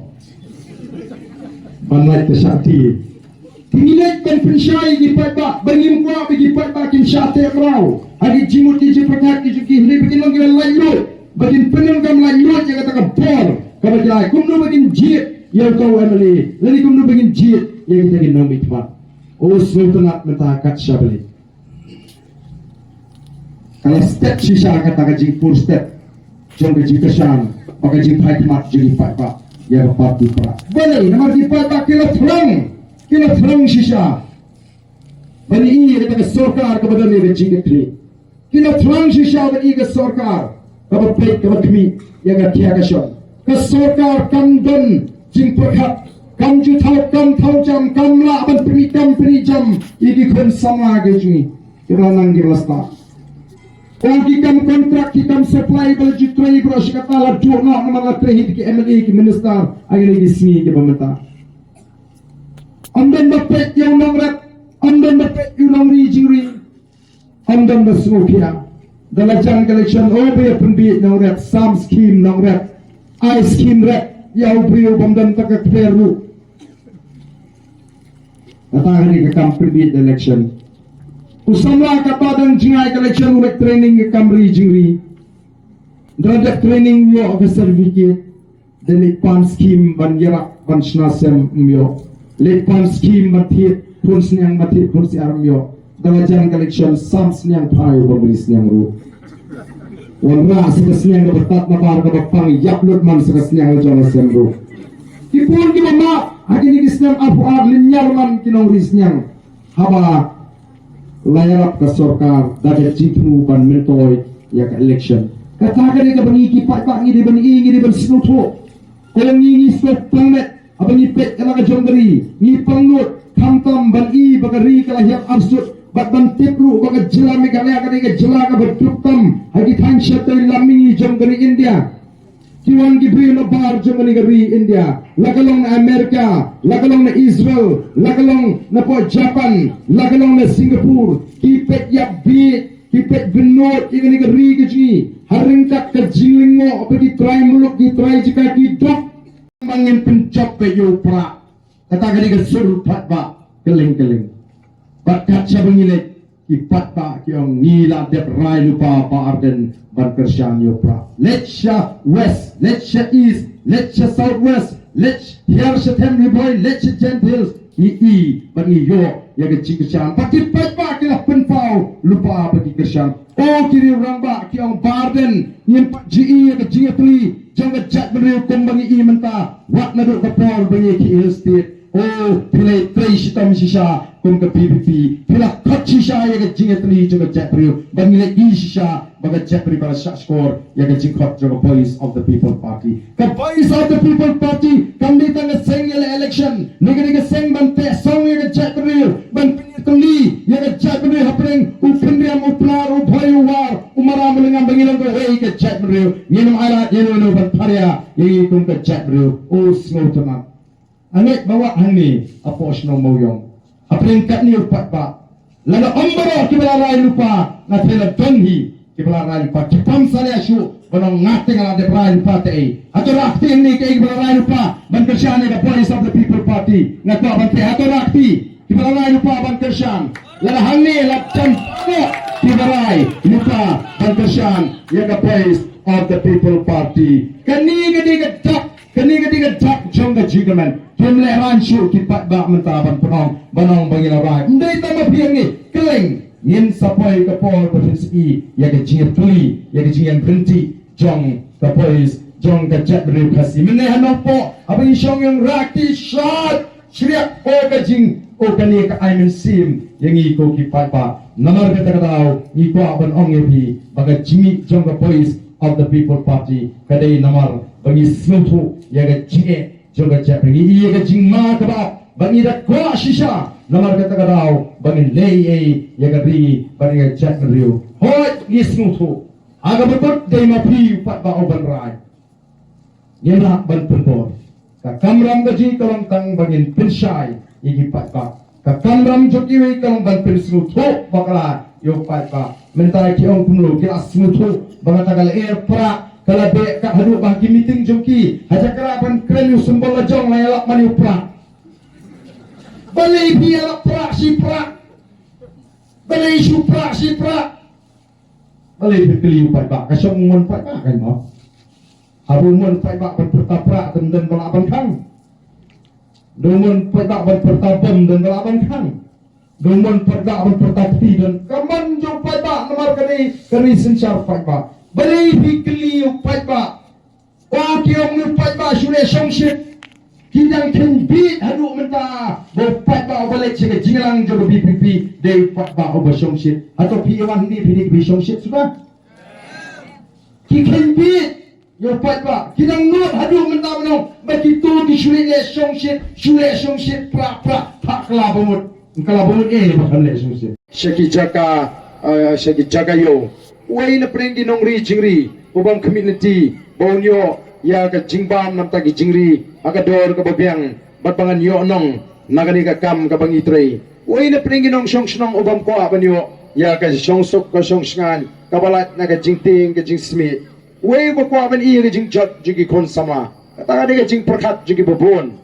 S2: Banlait ke sakti. Tingilat kan pensyai kipat pa bangim kwa kipat pa kin syate raw. Agi jimut ki jipakat ki juki hli bikin lang gilan layo. Bagin penang kam lanjut yang kata kebor kalau jalan kumno bagin jit yang kau amali lagi kumno bagin jit yang kita gin nomi cepat oh sultanat mentakat syabali kalau step sisa kata kaji full step jom kaji kesan pakai jing fight mat jadi fight pak ya bapak di pak boleh nama di pak kilo terang sisa bani ini kata ke sorkar kepada ni kaji ketri kilo terang sisa bani ke sorkar kabar baik kabar kami yang ada kasih. Kesorkar kam don jing perkat kam jutau kam tau jam kam la aban peri jam ini kon sama gejuni keranang girasta. Ogi kam kontrak ki kam supply bal jutrai bro kata la jono nama la trehid ki MLA ki minister agak lagi sini ke pemerintah. Amdan bapet yang nongrat, amdan bapet yang nongri jiri, amdan basmukya. Dalam jang collection obe penbit nong red sam scheme nong red I scheme red yau brio bomdan tak kleru kata hari ke kam penbit election usamla kata dan jingai collection ulet training ke kam jingri dradak training yo of certificate delik pan scheme ban yarak ban snasem myo lek pan scheme matit pun sniang matit pun si armyo dalam collection sam sniang payo babli sniang ru wala sekasniang na batat na para kapapang yaplot man sekasniang na jana semro kipun ki mama agini kisniang apu linyar man kinong risniang haba layarap ka sorkar dagat jitmu ban mentoy ya ka election katakan ni ka bani kipat pak ngi di ban snuto kong ngi swet pangmet abani pet kala ka jonggari ngi pangnut kamtam ban i bagari kala hiap absud Batban tipru baga jila megalaya kadega jila ka bertukam hagi tansya tay lamingi jom dari India kiwan gibri na bar jom dari India lagalong na Amerika lagalong na Israel lagalong na po Japan lagalong na Singapore kipet yak bit kipet benot ingani gari gaji haringkat ka jinglingo apagi try muluk di try jika kidok mangin pencap peyo pra kata kadega surpat ba keling-keling Bakat siya bangilit ipat tak yung nila dep rai lupa pa arden ban kersyang yopra. Let's siya west, let's siya east, let's siya southwest, let's here siya temri boy, let's siya gentles ni ban iyo ya kecik kersyang. Pati pat kila penpau lupa bagi kersyang. Oh kiri orang ba kiyong barden yang pak GE ya kecik tuli jangan cat beriu kembang i mentah wak naduk kapor bangi ki estate. Oh pilih tray sitam sisa kum ke PPP pilih kat sisa ya ke jingat ni juga cek beriu bangile i sisa baga cek beri pada syak skor ya ke jingkot juga voice of the people party ke voice of the people party kami tanda seng election nega seng bante song ya ke cek beriu ban penituli ya ke cek beriu hapring upendriam uplar upai war umara melengam bangilang ko hei ke cek beriu nginum alat nginum ban parya ya kum ke cek beriu oh small teman Anak bawa hani apos no moyong. Apringkat ni upat ba. Lala ombaro kibala rai lupa na tela donhi kibala rai lupa. Kipam sale asu banong ngate ngala de rai lupa te. Ato rakti ni kay kibala rai lupa ban kersyane the voice of the people party. Ngato ban te ato rakti kibala rai lupa ban kersyang. Lala hani lapchan ko kibala rai lupa ban kersyang ya the voice of the people party. Kani gadi gadak ketiga tak jong ke jigaman kim leran syu kipat ba mentaban penong banong bagi larai ndai tama piang ni keleng ngin sapai ke pol provinsi ya ke jingir tuli ya ke jingir berhenti jong ke polis jong ke chat beri kasih menehan po apa isyong yang rakti shot syriak o ke jing o kani ke aimen sim yang iko kipat ba namar kata katau iko aban ong epi baga jimi jong ke polis of the People Party kadai namar bagi seluruh yang kecil juga cak bagi ia kecingma kebab bagi dak kuah sisa namar kata kadau bagi lei yang keri bagi cak riu hoi ni seluruh aga betul dai mapi pat ba oban rai nyela ban penpor ka kamram gaji kolong tang bagi pensai iki pat ba ka kamram jokiwi kolong ban pensu thok bakala yo pat ba mentai ki ong kumlo ki asmutu bangata kala air pra kala be ka hadu bagi meeting joki haja kerapan kren yu sembol lajong layalak mani pra balai biala pra si pra balai su pra si pra balai bekeli upat ba ka song mon pat ba kan mo abu mon pat ba berpertapra dan balaban kang domon pat ba berpertabam dan balaban kang domon pat ba berpertapi dan kaman jo pat ba nomor kani sencar pat ba balai bekeli upat ba o kiong upat ba sure songship kidang ken beat hadu menta bo pat ba balai cek jinglang jo BPP de pat ba over songship atau P1 ni PDB songship sudah ki ken beat yo pat ba kidang not hadu menta menong begitu di sure songship pra tak kelabut kalabut bakal le songship Shaki Jaka yo way na prengi nong ri jingri ubang community bonyo ya ka jingbam nam tagi jingri aga dor ka babyang batbangan yo nong nagani ka kam ka bangi trei way na prengi nong song ubang ko abanyo ya ka sok ka shngan ka balat na ka jingting ka jingsmi way ba ko aban i ka jingjot jigi kon sama kata ka jing perkat jigi babon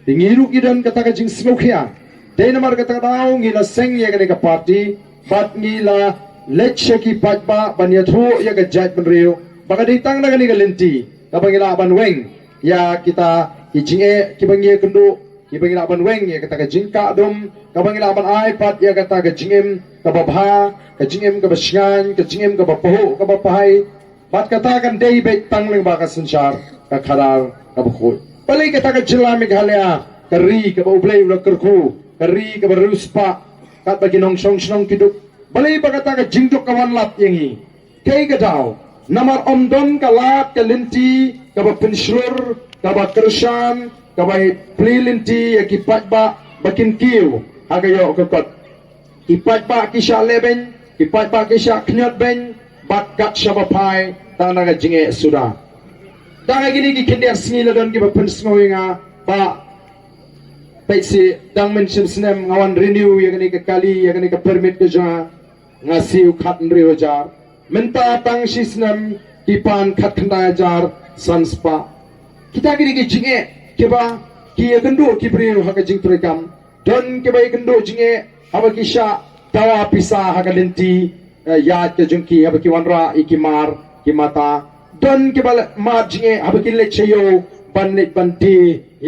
S2: tingiru kidan kata ka jing smokia dai namar kata daw ngila seng ya ka party bat ngila Let's ki patba banyathu ya ka jat benriu baka ditang na gani galenti kabangila ban weng ya kita ijinge kibangi kendu kibangila ban weng ya kata ka jingka dum kabangila ban iPad ya kata ka jingem ka babha ka jingem ka basyan ka jingem ka bapahu ka bapahai bat kata kan dei bet tang leng baka sensar ka kharar ka bukhul palai kata ka jilami halya kari ka ublay ula kerku kari ka baruspa kat bagi nong song kiduk balai bagata ka jingdok kawan lat yangi kay gadaw namar omdon kalat kalinti kaba penslur kaba kersan kaba plilinti ya kipat ba bakin kiu agayo kakot kipat ba kisha leben kipat ba kisha knyot ben bakat shabapai tana ka jinge suda danga gini ki kindi asngila don kiba pensngoy nga ba paisi dang mention sinem ngawan renew ya gani ka kali ya gani ka permit ka ja ngasiu khat nriu jar menta tang sisnam kipan khat khanda jar sanspa kita gini ki jinge kiba ki gendu ki priu haka jing trekam don kiba gendu jinge aba kisha tawa pisa haka lenti ya ke jungki aba ki wanra ikimar kimata don kiba ma jinge aba ki lecheyo banit banti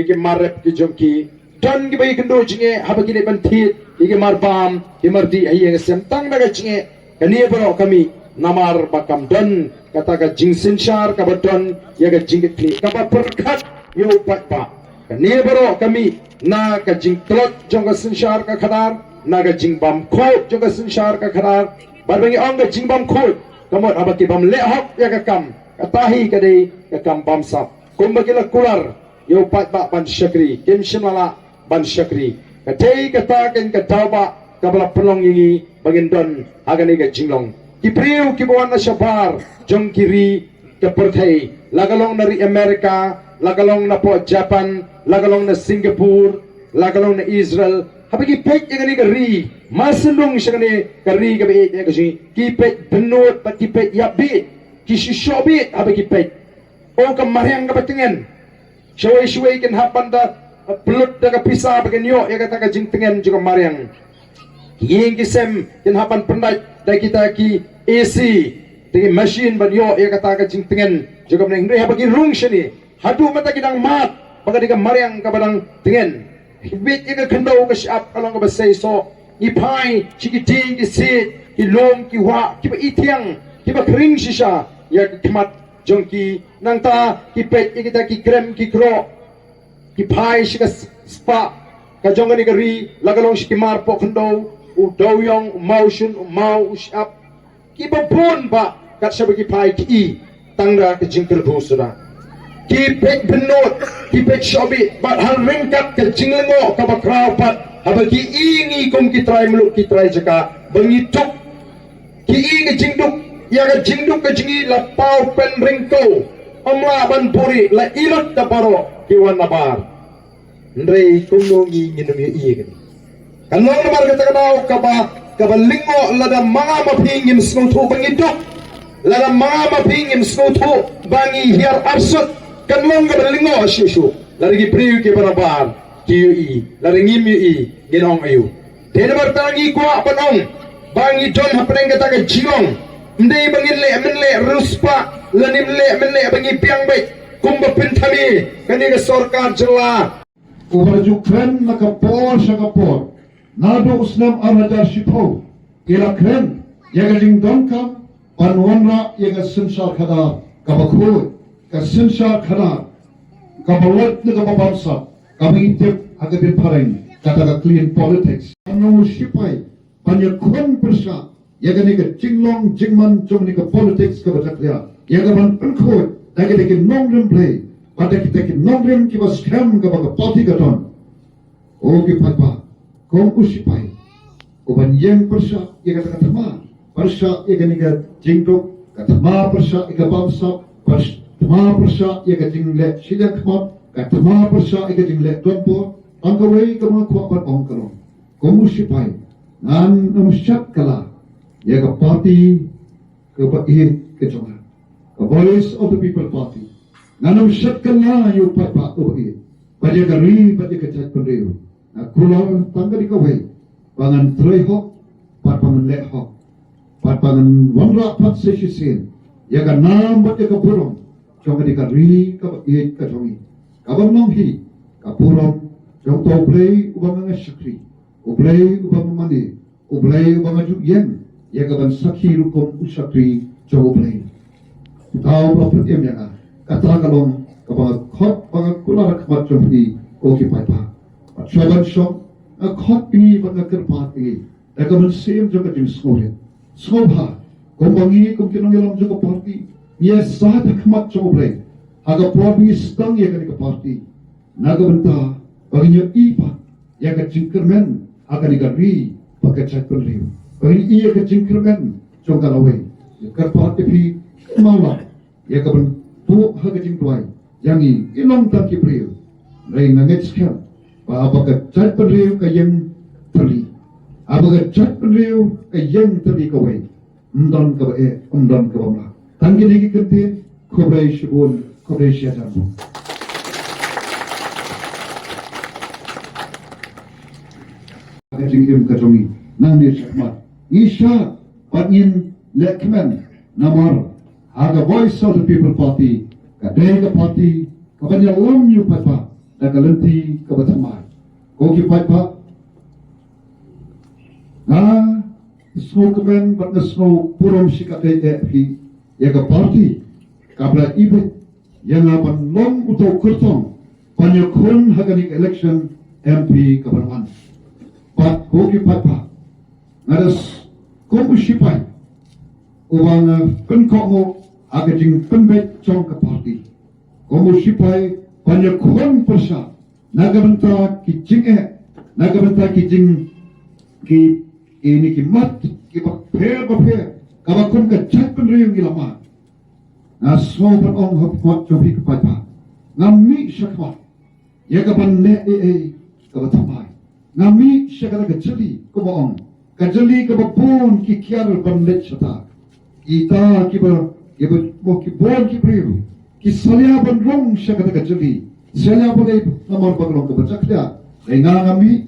S2: ikimar ki jungki don ki bai kendo jinge haba ki ban thit ige mar bam imardi aye sem tang daga jinge kani bro kami namar bakam don kata ka jingsin shar ka badon ya ga jinge kli ka ba perkat yo pat pa kani bro kami na ka jing klot jong ka sin shar ka khadar na ga jing bam kho jong ka sin shar ka khadar bar bangi ong ga jing bam kho kamot haba ki bam le hok ya ka kam katahi ka dei ka kam bam sap kumbagila kular yo pat ba ban shakri kim shimala ban syakri katei kata kan kataba kabla pelong yingi bagin don agani ka jinglong kipriu kibawan na syabar jong kiri ke perthai lagalong dari Amerika lagalong na po Japan lagalong na Singapore lagalong na Israel habagi pek yagani ka ri masendong syagani ka ri ka be ya kasi kipet benut pat kipet yabi kisishobit habagi pek o ka mariang ka batingan shawai kan hapanda pelut daga pisah bagian yo ya kata ka jingtengen juga mariang ying kisem kin hapan pendai da kita ki AC dengan mesin ban yo ya kata ka jingtengen juga meneng re bagi rung shini hadu mata kidang mat baga diga mariang kabadang tengen hibit iga kandau ka siap kalong ka basay so ipai chikiti ki sit ki lom ki wa ki ba itiang ki ba kring sisa ya kimat jongki nang ta ki pet ikita ki krem ki kro ki pai shika spa ka jonga ni gari lagalong shikimar po kandau u doyong u motion u mau u siap ki ba pun ba kat sabi ki pai ki i tangga ke jingkir dusura ki pek benot ki pek shobi bat hal ringkat ke jinglengo ka bakraw pat habagi ingi kong ki try meluk ki try jaka bengituk ki ingi jingduk ya ka jingduk ke jingi la pau pen ringko omla ban puri la ilut da baro ki wan nabar ndrei kungongi nginum ye igen kanong nabar ka takanaw ka ba lingo la da mga mapingim snutu bengituk lala mga mapingim snutu bangi hiar arsut kanlong ka balingo asyusyu lari priyu ki barabar ki ui lari ngim ui ginong ayu tena bartangi kwa panong bangi John hapneng kata ka jilong ndai bangin le menle ruspa lanim le menle bangi piang bai kumba pintami kani ka sarkar jela
S3: Ubarjukren nakapor sa kapor nado usnam araja sipo ila kren yaga lingdongkam panwanra yaga sinsar khada kabakhu ka sinsar khada kabalot na kababamsa kabitip agabin pareng kata clean politics ano sipai panyakon persa yaga ni ka jinglong jingman jom ni ka politics ka batakya yaga ban penkhot daga ni ka nongrim play pada kita ki nongrim ki bas scam ka baga party ka ton o ki patpa kong usipai uban yang persa yaga ka tama persa yaga ni ka jingtok ka tama persa yaga bamsa tama persa yaga jingle sidak khot ka tama persa yaga jingle tonpo angkawai ka ma khwapat ong kalong kong usipai nan namusyat kala yaga party ka ba ihit ka jonga ka voice of the people party nanam syakala yu papa ubi pada gari pada kecak pendeu na kulo tangga di kawai pangan treho pat pangan leho pat pangan wanra pat sesisin ya ga nam bat ka purong jonga di gari ka it ka jongi kabang nong hi ka purong jong to play ubang nga sakri ublay ubang mani ublay ubang ju yen ya ga ban sakhi rukom usakri jong ublay tao prophet em ya kata kalong kapag khot pag kular kamat jompi oki paipa shoban shom a khot pingi pag kerpat pingi dakaman sem jong jing skore skobha kombangi kom kinong yalam jong party yes sa kamat joble aga probi stang ya kan party nagabanta paginya ipa ya ka jingkermen aga ni gari pag chat penriu pagi iya ka jingkermen jong kalawai kerpat pi mawla ya ka tu hagajing tuai yangi ilong taki priu rai nangets kya ba abaga chat priu ka yang tali abaga chat priu ka yang tali ka wai umdan ka ba umdan ka ba tangi lagi kente khobrai shibun khobrai shajamu hagajing im ka jongi nang ni shakma isha panin lekmen namar aga voice of the people party kadai party kabanya lam yu papa dagalenti kabatamai koki papa na smoke men but the snow purom shikate fi yaga party kabla ibe yang aban long uto kurtong panyakun haganik election MP kabarman but koki papa nadas koku shipai ubang penkongo agajing pembet chong ka party komo sipai panyakon persa nagabanta ki jinge nagabanta ki jing ki ini ki mat ki bapher kabakon ka chat penriung ilama na so pan ong hop kwat chobi ka pa ngami shakwa yagaban ne kabatamai ngami shakara ka jali ko ong ka jali ka bapun ki kyar ban let chata ita kiba mo ki bon ki priu ki salya ban rong shakata ka jali salya balai namar baglong ka bachakya ngami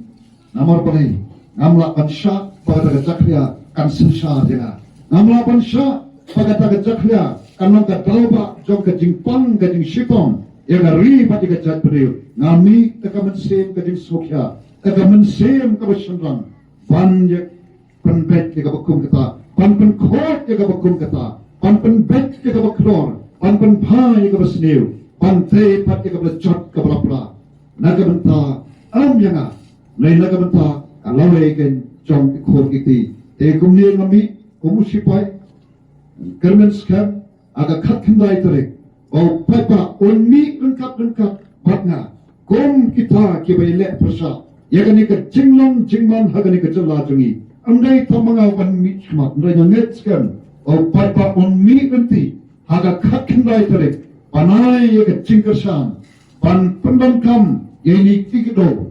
S3: namar balai ngamla pansha pada ka jakya kan sinsha dena ngamla pansha pada ka jakya kanong ka dalba jong ka jingpang ka jing shikong yang ngari pati kejat beriu ngami teka mensem kajing sokya teka mensem kabasyanrang pan yak penbet yang kabakum kata pan penkot yang kabakum kata pan penbet yang kabakror pan penpa yang kabasniu pan te pat yang kabajat kabalapra naga benta am yanga nay naga benta alawe ken jong ikhor kiti te kumni ngami kumusipai kermen skam aga khat khandai tare o papa unmi lengkap batna kom kita kibai le prasa yagani ka jinglong jingman hagani ka jala jungi andai tamanga wan mi chma andai nget skam o papa unmi ganti haga khat khandai tare panai yaga jingkersan pan pendam kam yeni tikido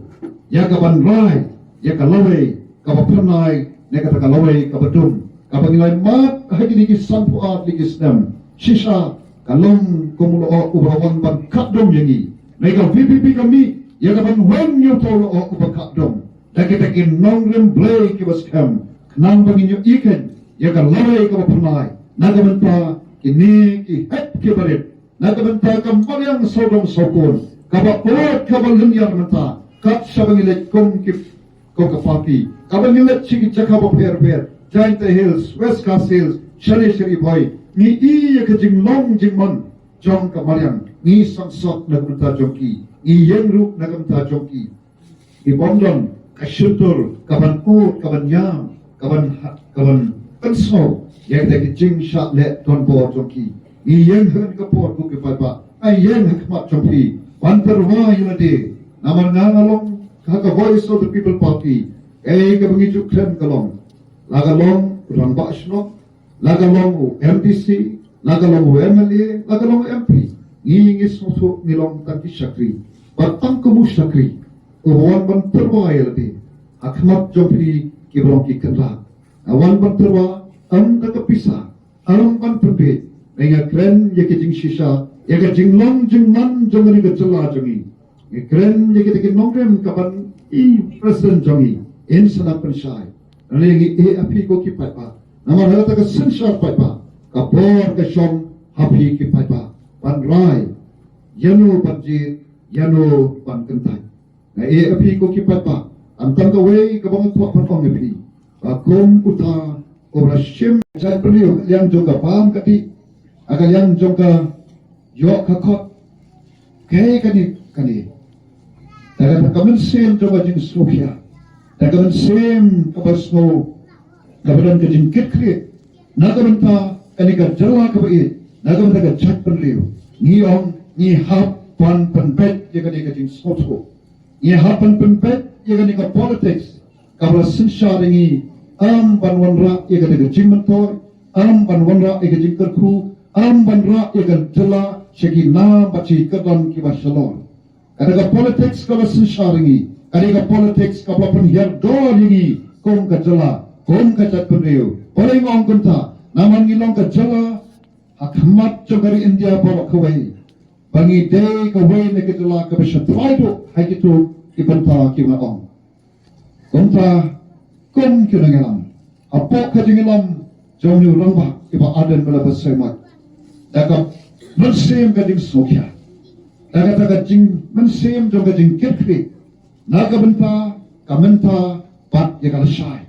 S3: yaga ban rai yaga lawe ka panai neka ka lawe ka badum ka bangilai mat hagini ki sampu at ligisnam shisha kalong kumulo o ubawang ban kadom yangi neka VPP kami yaga ban wen yo tolo o ubakadom daki nongrem blay ki baskam nang banginyo iken yaga lawe ka panai naga menta kini ki het ki barit naga menta kambalyang sodom sokon kaba ot kaba lunyar menta kat sabangile kom ki ko kapati kabangile chiki chakaba per Giant Hills, West Coast Hills, Shari Boy, ni iya ka jinglong jingman, jong kamaryang, ni sangsok nagamta jongki, ni yengruk nagamta jongki. Ni bondong, kasyutur, kaban ut, kaban yam, kaban penso, yang taki jing syak le tuan bo jongki. Ni yengheng kapor buki paipa, ay yengheng mat jongki, panterwa yunade, naman ngangalong, kaka Voice of the People Party, kabangijuk kren kalong, lagalong rambak snok, lagalong MDC, lagalong MLA, lagalong MP. Ngingis masuk nilong tangki syakri, batang kemu syakri, uwan ban terwaya ladi, akmat jompi kibrong ki kenra, awan ban terwa, tak kepisah, ban perbit, dengan keren ya kijing sisa, ya kijing long jengman jongani kecela jongi, keren ya kijing nongrem kapan presiden jongi, insana pensai. Lagi api ko kipat pa. Naman halata ka sensar pa pa. Kapor ka siyong api kipat pa. Panray. Yano panjit. Yano pankentay. Na api ko kipat pa. Antang kaway kabangat po panong api. Akum uta obrasyem. Saya perlu yang juga paham kati. Agar yang juga yok kakot. Kaya kani. Dagat kamensen juga jenis Sofia. Nagaman sem kabasno kabadan ka jingkit krit nagaman ta kanika jala kabai nagaman ta chat penliu niong ni hap pan penbet ya kanika jing soto ni hap pan penbet ya kanika politics kabla sinsharingi am banwanra ya kanika jingmantoy am banwanra ya kanika jingkerku am banra ya kanika jala shagi na bachi kadan ki basalon kanika politics kabla sinsharingi Kadika politics kapalapan hiyar dol yingi kong kajala, kong kajat penriyo. Oleh ngong kunta, naman ngilong kajala, hakamat jogari India bawa kawai. Bangi day kawai na kajala kabisya traido, hay kito ibanta kiwakong. Kunta, kong kinangilam. Apo kajingilam, jom ni rangba, iba adan malabas saymat. Daka, mansayam kajing sokya. Daka kajing, mansayam jom kajing kirkri. Naga benta, kamenta, pat ya kalasay.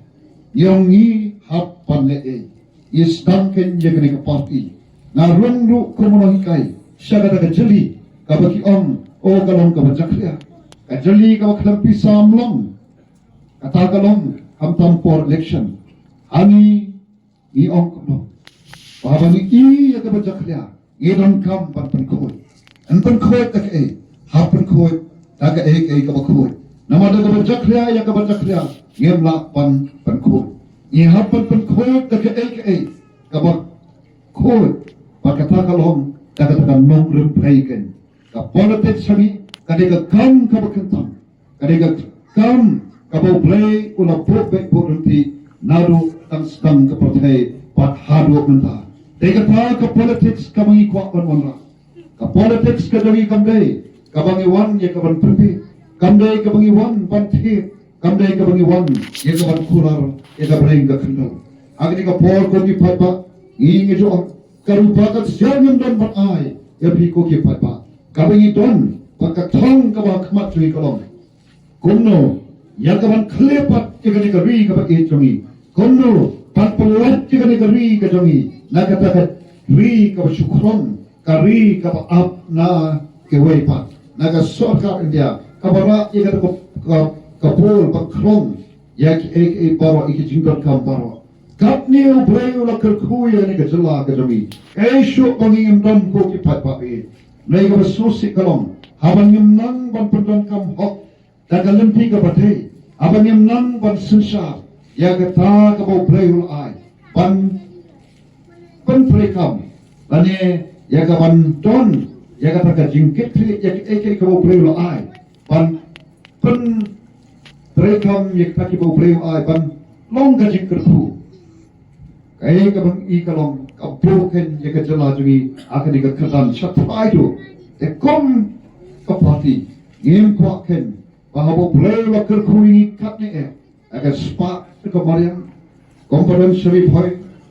S3: Yung ni hap panlee. Is dangken ya kani party. Na rungru kumulohikay. Siya ka jeli. Kabaki o kalong kabajakriya. Kajeli kabaklampi samlong. Katagalong hamtam for election. Ani iong kuno. Pahabang ya kabajakriya. Idong kam panpankoy. Anpankoy take hapankoy. Taga kabakoy. Nama ada kabarjakriya ya kabarjakriya ngemla pankoy. Ihapan pankoy taga kabak koy. Pagkata kalong taga nong rempaiken. Ka politics sami kadega kam kabakentang. Kadega kam kabaw play ula propek porunti naru tang kapartay pat hado menta. Tega ta ka politics kamangi kwakwan wanra. Ka politics kadangi kamday kabangi wan ya kaban perpi. Kamday kabangi wan panthi. Kamday kabangi wan ya kaban kular ya kabreng ka kendal. Agni ka por ko ni papa ingi jo karupakat siang dan bat ai ya biko ki papa. kabangi don pakatong kabah kemat cui kolom kumno yang kaban klepat jika negeri kabah ijongi kumno pan pelat jika negeri kajongi nakatakat ri kabah syukron kari kabah ap na kewepat naga sorkar India kabara jika kapul pakron yak baro iki jingkot kam baro kapniu breu la kerkuya ni kajala kajongi esho pangingim don ko ki pat papi nei kabah susi kalong habang nang ban pendon kam hok dagalem pi ka bathe habang nang ban sunsa ya kata ka bo breu ai ban prekam lane ya ka ban ton ya kata ka jingkit tri ya ka bo breu ai ban prekam ya ka ki bo breu ai ban long ka jingkerku kai ka bang I kalong ka broken ya ka jala jugi akan ka katan chatai do te kom kapati ngim kwaken bahwa boleh wakil kui katne agar spa kemarin konferensi seri boy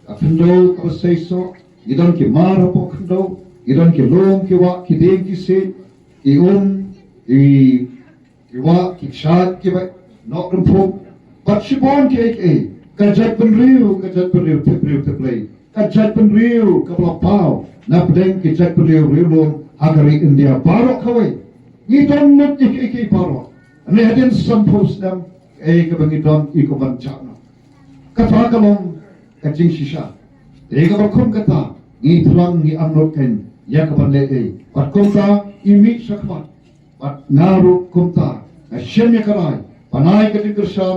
S3: akendo kaseso idon ki mara pokendo idon ki long ki wa ki deng ki se i wa ki chat ki ba nok rumpo but she born ki kajat penriu teplay kajat penriu kapla pau na pedeng ki jat penriu riu agari India barok kawai ni don not iki barok ane hadin sampos dam kabangi don iko bancana kata kalong kajing sisa kabakum kata ni terang ni amrot ken ya kaban le pat kumta imi sakmat pat ngaru kumta asyam ya karai panai kating kersa